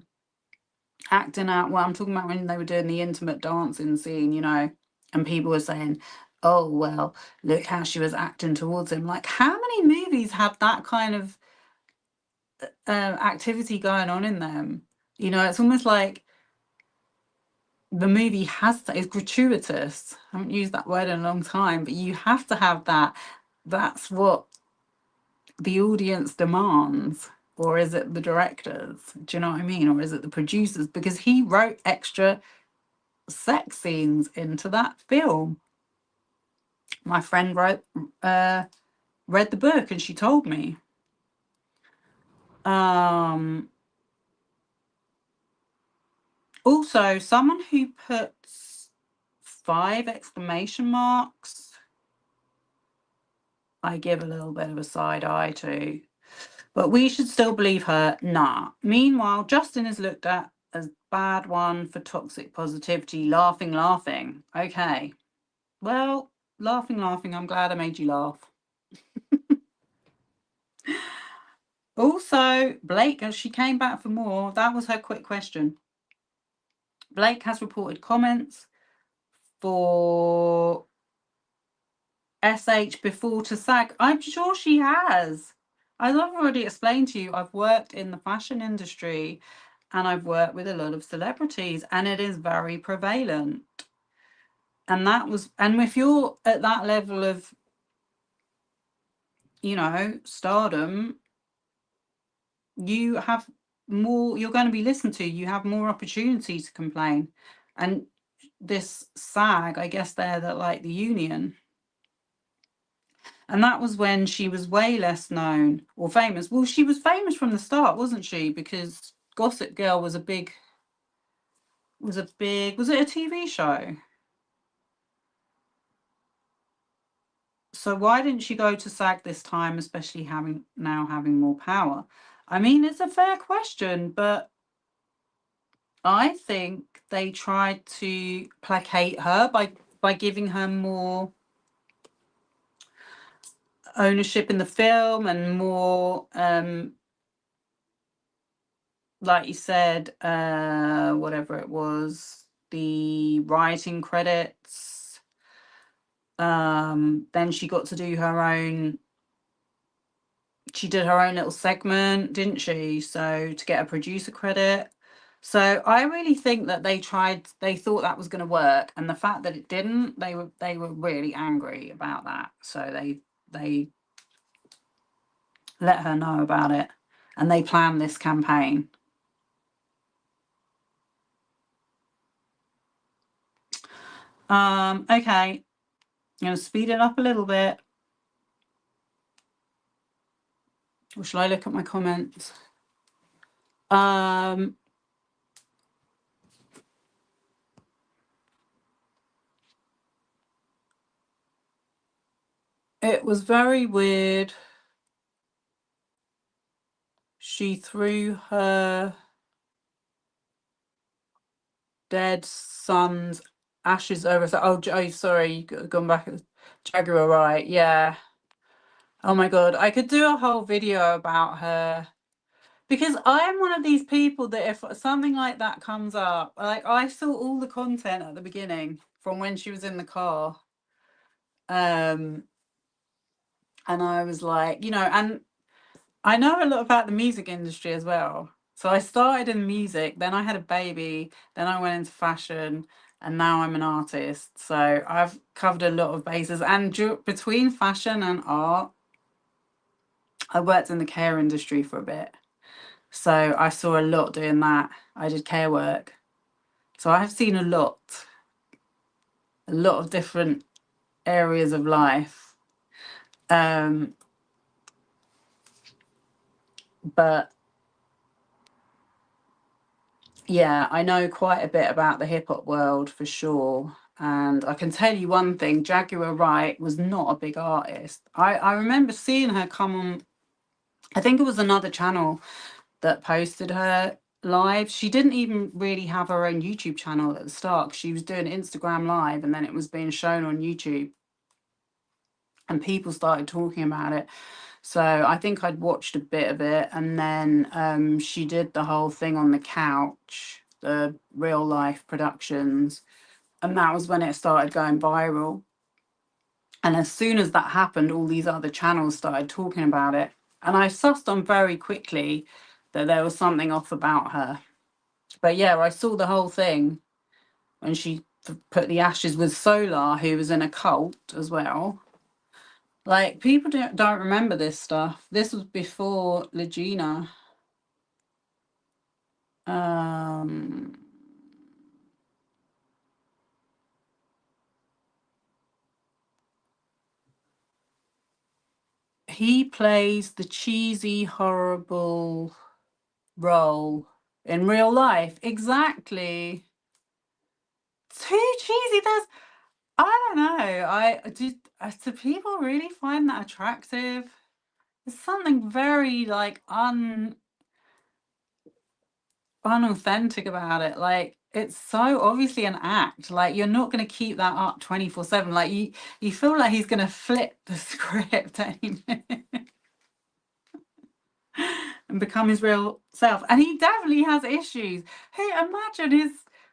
acting out. Well, I'm talking about when they were doing the intimate dancing scene, you know, and people were saying, "Oh well, look how she was acting towards him." Like, how many movies have that kind of activity going on in them? You know, it's almost like the movie has to, it's gratuitous. I haven't used that word in a long time, but you have to have that. That's what the audience demands. Or is it the directors? Do you know what I mean? Or is it the producers? Because he wrote extra sex scenes into that film. My friend read the book and she told me. Also, someone who puts 5 exclamation marks, I give a little bit of a side eye to. But we should still believe her. Nah. Meanwhile, Justin is looked at as bad one for toxic positivity. Laughing, laughing. Okay. Well, laughing, laughing. I'm glad I made you laugh. Also, Blake, as she came back for more, that was her quick question. Blake has reported comments for SH before to SAG. I'm sure she has. As I've already explained to you, I've worked in the fashion industry and I've worked with a lot of celebrities, and it is very prevalent. And if you're at that level of, you know, stardom, you have more, you're going to be listened to, you have more opportunity to complain. And this SAG, I guess they're like the union. And that was when she was way less known or famous. Well, she was famous from the start, wasn't she? Because Gossip Girl was it a TV show? So why didn't she go to SAG this time, especially having more power? I mean, it's a fair question, but I think they tried to placate her by giving her more ownership in the film and more like you said, whatever it was, the writing credits. Then she got to do she did her own little segment, didn't she? So to get a producer credit. So I really think that they thought that was going to work, and the fact that it didn't, they were really angry about that. So they let her know about it, and they planned this campaign. Okay, I'm going to speed it up a little bit. Or shall I look at my comments? It was very weird. She threw her dead son's ashes over. Oh, sorry, you gone back. Jaguar, right? Yeah. Oh my god, I could do a whole video about her. Because I'm one of these people that if something like that comes up, like I saw all the content at the beginning from when she was in the car. And I was like, you know, and I know a lot about the music industry as well. So I started in music, then I had a baby, then I went into fashion, and now I'm an artist. So I've covered a lot of bases. And between fashion and art, I worked in the care industry for a bit. So I saw a lot doing that. I did care work. So I've seen a lot of different areas of life. But yeah, I know quite a bit about the hip hop world for sure. And I can tell you one thing, Jaguar Wright was not a big artist. I remember seeing her come on, I think it was another channel that posted her live. She didn't even really have her own YouTube channel at the start. 'Cause she was doing Instagram live and then it was being shown on YouTube. And people started talking about it. So I think I'd watched a bit of it, and then she did the whole thing on the couch, the real life productions, and that was when it started going viral. And as soon as that happened, all these other channels started talking about it, and I sussed on very quickly that there was something off about her. But yeah, I saw the whole thing when she put the ashes with Solar, who was in a cult as well. Like, people don't remember this stuff. This was before Legina. He plays the cheesy, horrible role in real life. Exactly. Too cheesy. I don't know. Do people really find that attractive? There's something very like unauthentic about it. Like, it's so obviously an act. Like, you're not going to keep that up 24/7. Like, you feel like he's going to flip the script any minute and become his real self. And he definitely has issues. Hey, imagine his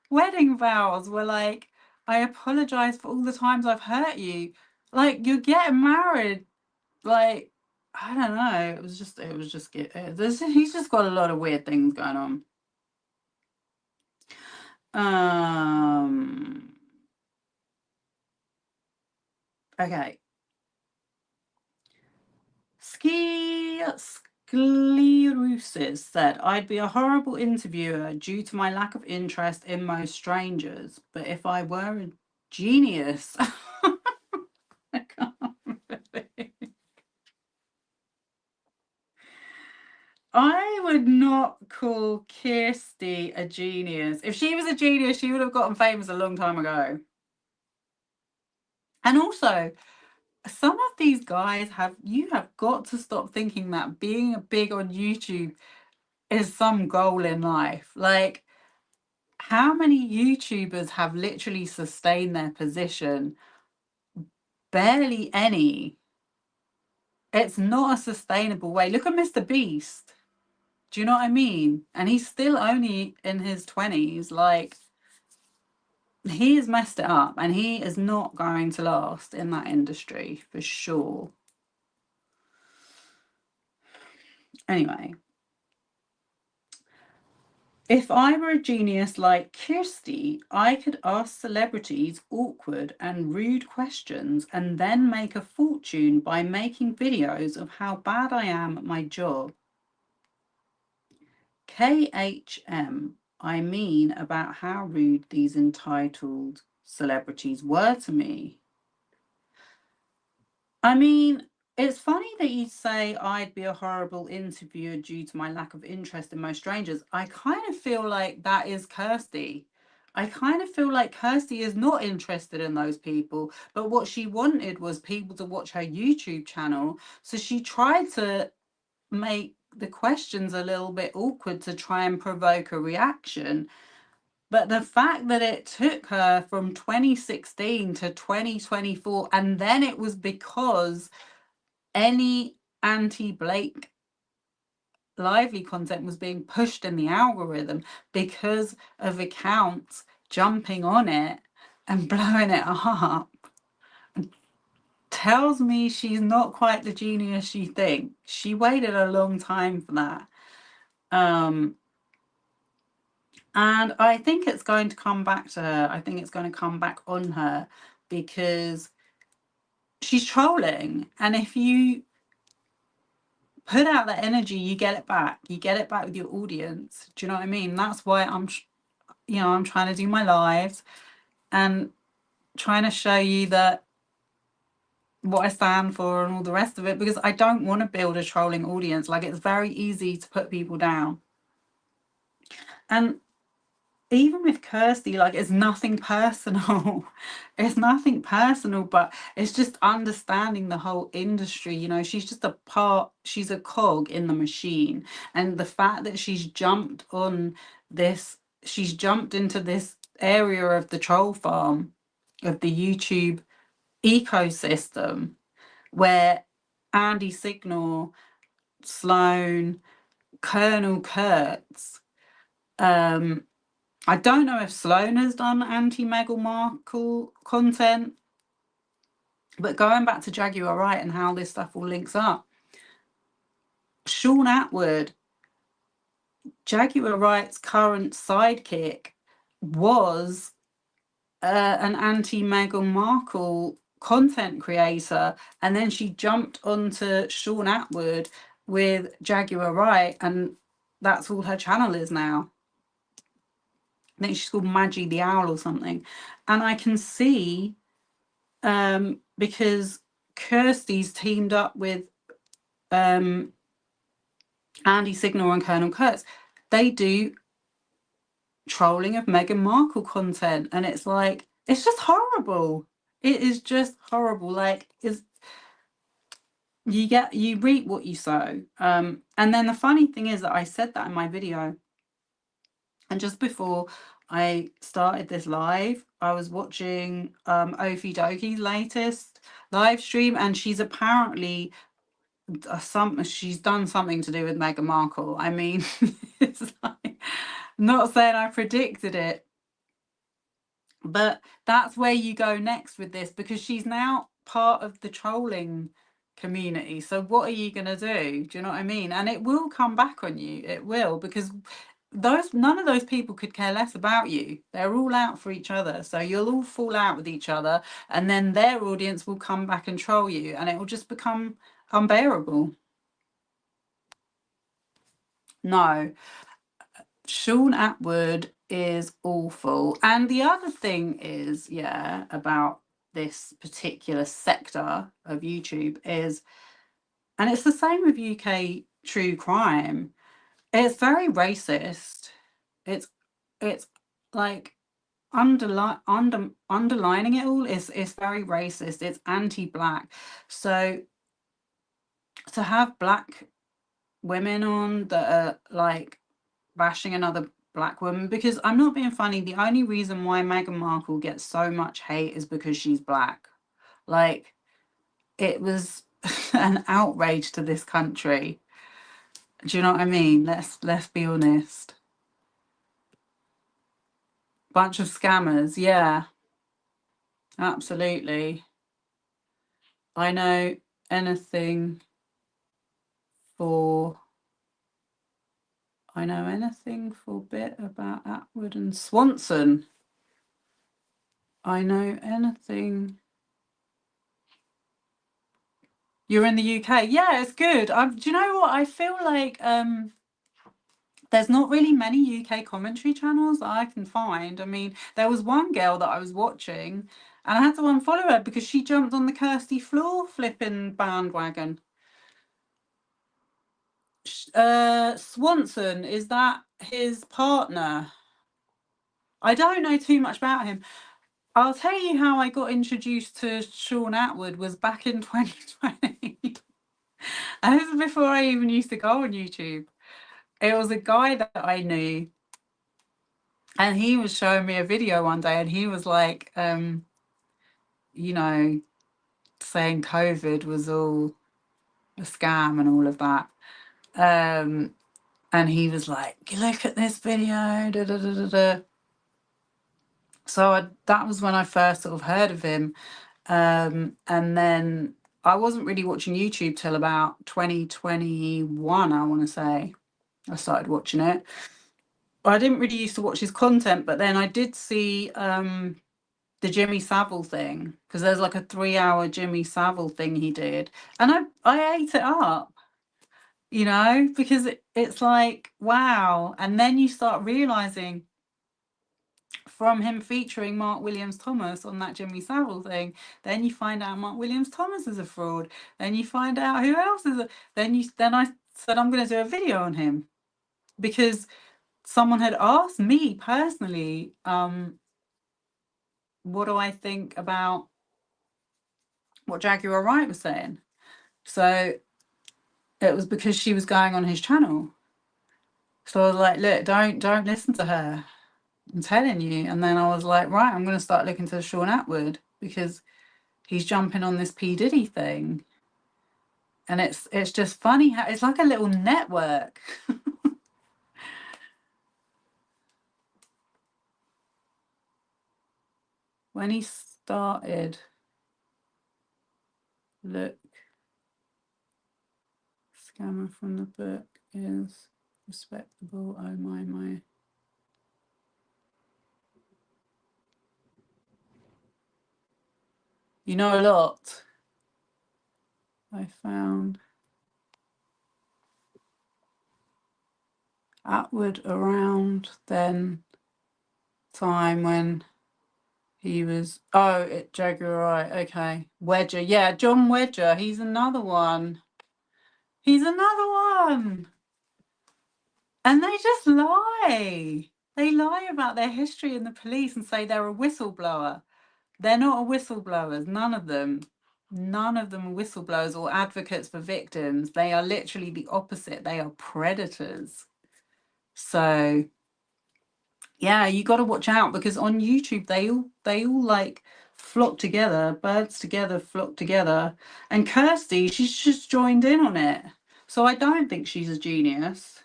wedding vows were like, I apologize for all the times I've hurt you. Like, you're getting married. Like, I don't know. He's just got a lot of weird things going on. Okay. Sclerosis said, I'd be a horrible interviewer due to my lack of interest in most strangers, but if I were a genius, I can't believe. I would not call Kirsty a genius. If she was a genius, she would have gotten famous a long time ago. And also, some of these guys have got to stop thinking that being big on YouTube is some goal in life. Like, how many YouTubers have literally sustained their position? Barely any. It's not a sustainable way. Look at Mr. Beast. Do you know what I mean? And he's still only in his 20s. Like, he has messed it up and he is not going to last in that industry for sure. Anyway. If I were a genius like Kirsty, I could ask celebrities awkward and rude questions and then make a fortune by making videos of how bad I am at my job. KHM, I mean about how rude these entitled celebrities were to me. I mean, it's funny that you say I'd be a horrible interviewer due to my lack of interest in most strangers. I kind of feel like that is Kirsty. I kind of feel like Kirsty is not interested in those people, but what she wanted was people to watch her YouTube channel. So she tried to make the questions a little bit awkward to try and provoke a reaction. But the fact that it took her from 2016 to 2024, and then it was because any anti-Blake Lively content was being pushed in the algorithm because of accounts jumping on it and blowing it up, tells me she's not quite the genius she thinks. She waited a long time for that. And I think it's going to come back to her. I think it's going to come back on her because she's trolling. And if you put out that energy, you get it back. You get it back with your audience. Do you know what I mean? That's why I'm trying to do my lives and trying to show you that what I stand for and all the rest of it, because I don't want to build a trolling audience. Like, it's very easy to put people down. And even with Kirsty, like, it's nothing personal. It's nothing personal, but it's just understanding the whole industry. You know, she's just she's a cog in the machine. And the fact that she's jumped into this area of the troll farm, of the YouTube ecosystem, where Andy Signal, Sloan, Colonel Kurtz, I don't know if Sloan has done anti-Meghan Markle content, but going back to Jaguar Wright and how this stuff all links up, Sean Atwood, Jaguar Wright's current sidekick, was an anti-Meghan Markle content creator, and then she jumped onto Sean Atwood with Jaguar Wright, and that's all her channel is now. I think she's called Maggie the Owl or something. And I can see, because Kirsty's teamed up with Andy Signal and Colonel Kurtz, they do trolling of Meghan Markle content, and it's like, it's just horrible. It is just horrible. Like, you reap what you sow. And then the funny thing is that I said that in my video, and just before I started this live, I was watching Ophie Doki's latest live stream, and she's apparently she's done something to do with Meghan Markle. I mean, it's like, not saying I predicted it, but that's where you go next with this, because she's now part of the trolling community. So what are you going to do? Do you know what I mean? And it will come back on you. It will, because none of those people could care less about you. They're all out for each other. So you'll all fall out with each other, and then their audience will come back and troll you, and it will just become unbearable. No, Sean Atwood is awful. And the other thing is, about this particular sector of YouTube is, and it's the same with UK true crime, it's very racist. It's like underlining it all is very racist. It's anti-black. So to have black women on that are like bashing another black woman, because I'm not being funny, the only reason why Meghan Markle gets so much hate is because she's black. Like, it was an outrage to this country. Do you know what I mean? Let's be honest. Bunch of scammers, yeah. Absolutely. I know anything for bit about Atwood and Swanson. I know anything. You're in the UK. Yeah, it's good. Do you know what? I feel like there's not really many UK commentary channels that I can find. I mean, there was one girl that I was watching, and I had to unfollow her because she jumped on the Kirsty floor flipping bandwagon. Swanson, is that his partner? I don't know too much about him. I'll tell you how I got introduced to Sean Atwood was back in 2020. And this is before I even used to go on YouTube. It was a guy that I knew, and he was showing me a video one day, and he was like, you know, saying COVID was all a scam and all of that. And he was like, look at this video, da, da, da, da, da. So that was when I first sort of heard of him. And then I wasn't really watching YouTube till about 2021, I want to say. I started watching it. I didn't really used to watch his content, but then I did see the Jimmy Savile thing, because there's like a 3-hour Jimmy Savile thing he did, and I ate it up. you know, because it's like, wow. And then you start realizing from him featuring Mark Williams Thomas on that Jimmy Savile thing, then you find out Mark Williams Thomas is a fraud. Then you find out who else is a, then I said I'm going to do a video on him because someone had asked me personally, what do I think about what Jaguar Wright was saying? So it was because she was going on his channel. So I was like, look, don't listen to her. I'm telling you. And then I was like, right, I'm going to start looking to Sean Atwood because he's jumping on this P. Diddy thing. And it's just funny how it's like a little network. When he started, look, scammer from the book is respectable. Oh my. You know a lot. I found Atwood around then time when he was Jaguar Wright, okay. Wedger, yeah, John Wedger, he's another one. He's another one. And they just lie. They lie about their history in the police and say they're a whistleblower. They're not a whistleblowers, none of them. None of them are whistleblowers or advocates for victims. They are literally the opposite. They are predators. So yeah, you got to watch out because on YouTube they all like flock together, birds together, flock together. And Kirsty, she's just joined in on it. So I don't think she's a genius.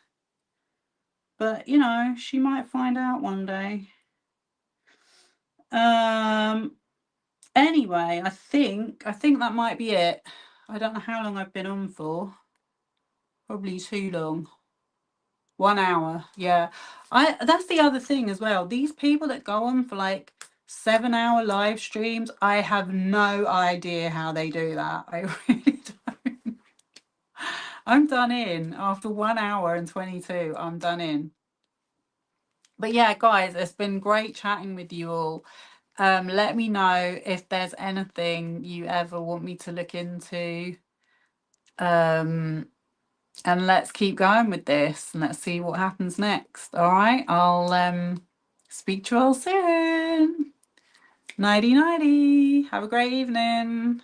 But you know, she might find out one day. Anyway, I think that might be it. I don't know how long I've been on for. Probably too long. 1 hour, yeah. That's the other thing as well. These people that go on for like 7-hour live streams, I have no idea how they do that. I really don't. I'm done in after 1 hour and 22. I'm done in. But yeah, guys, it's been great chatting with you all. Let me know if there's anything you ever want me to look into. And let's keep going with this and let's see what happens next. All right, I'll speak to you all soon. Nighty nighty. Have a great evening.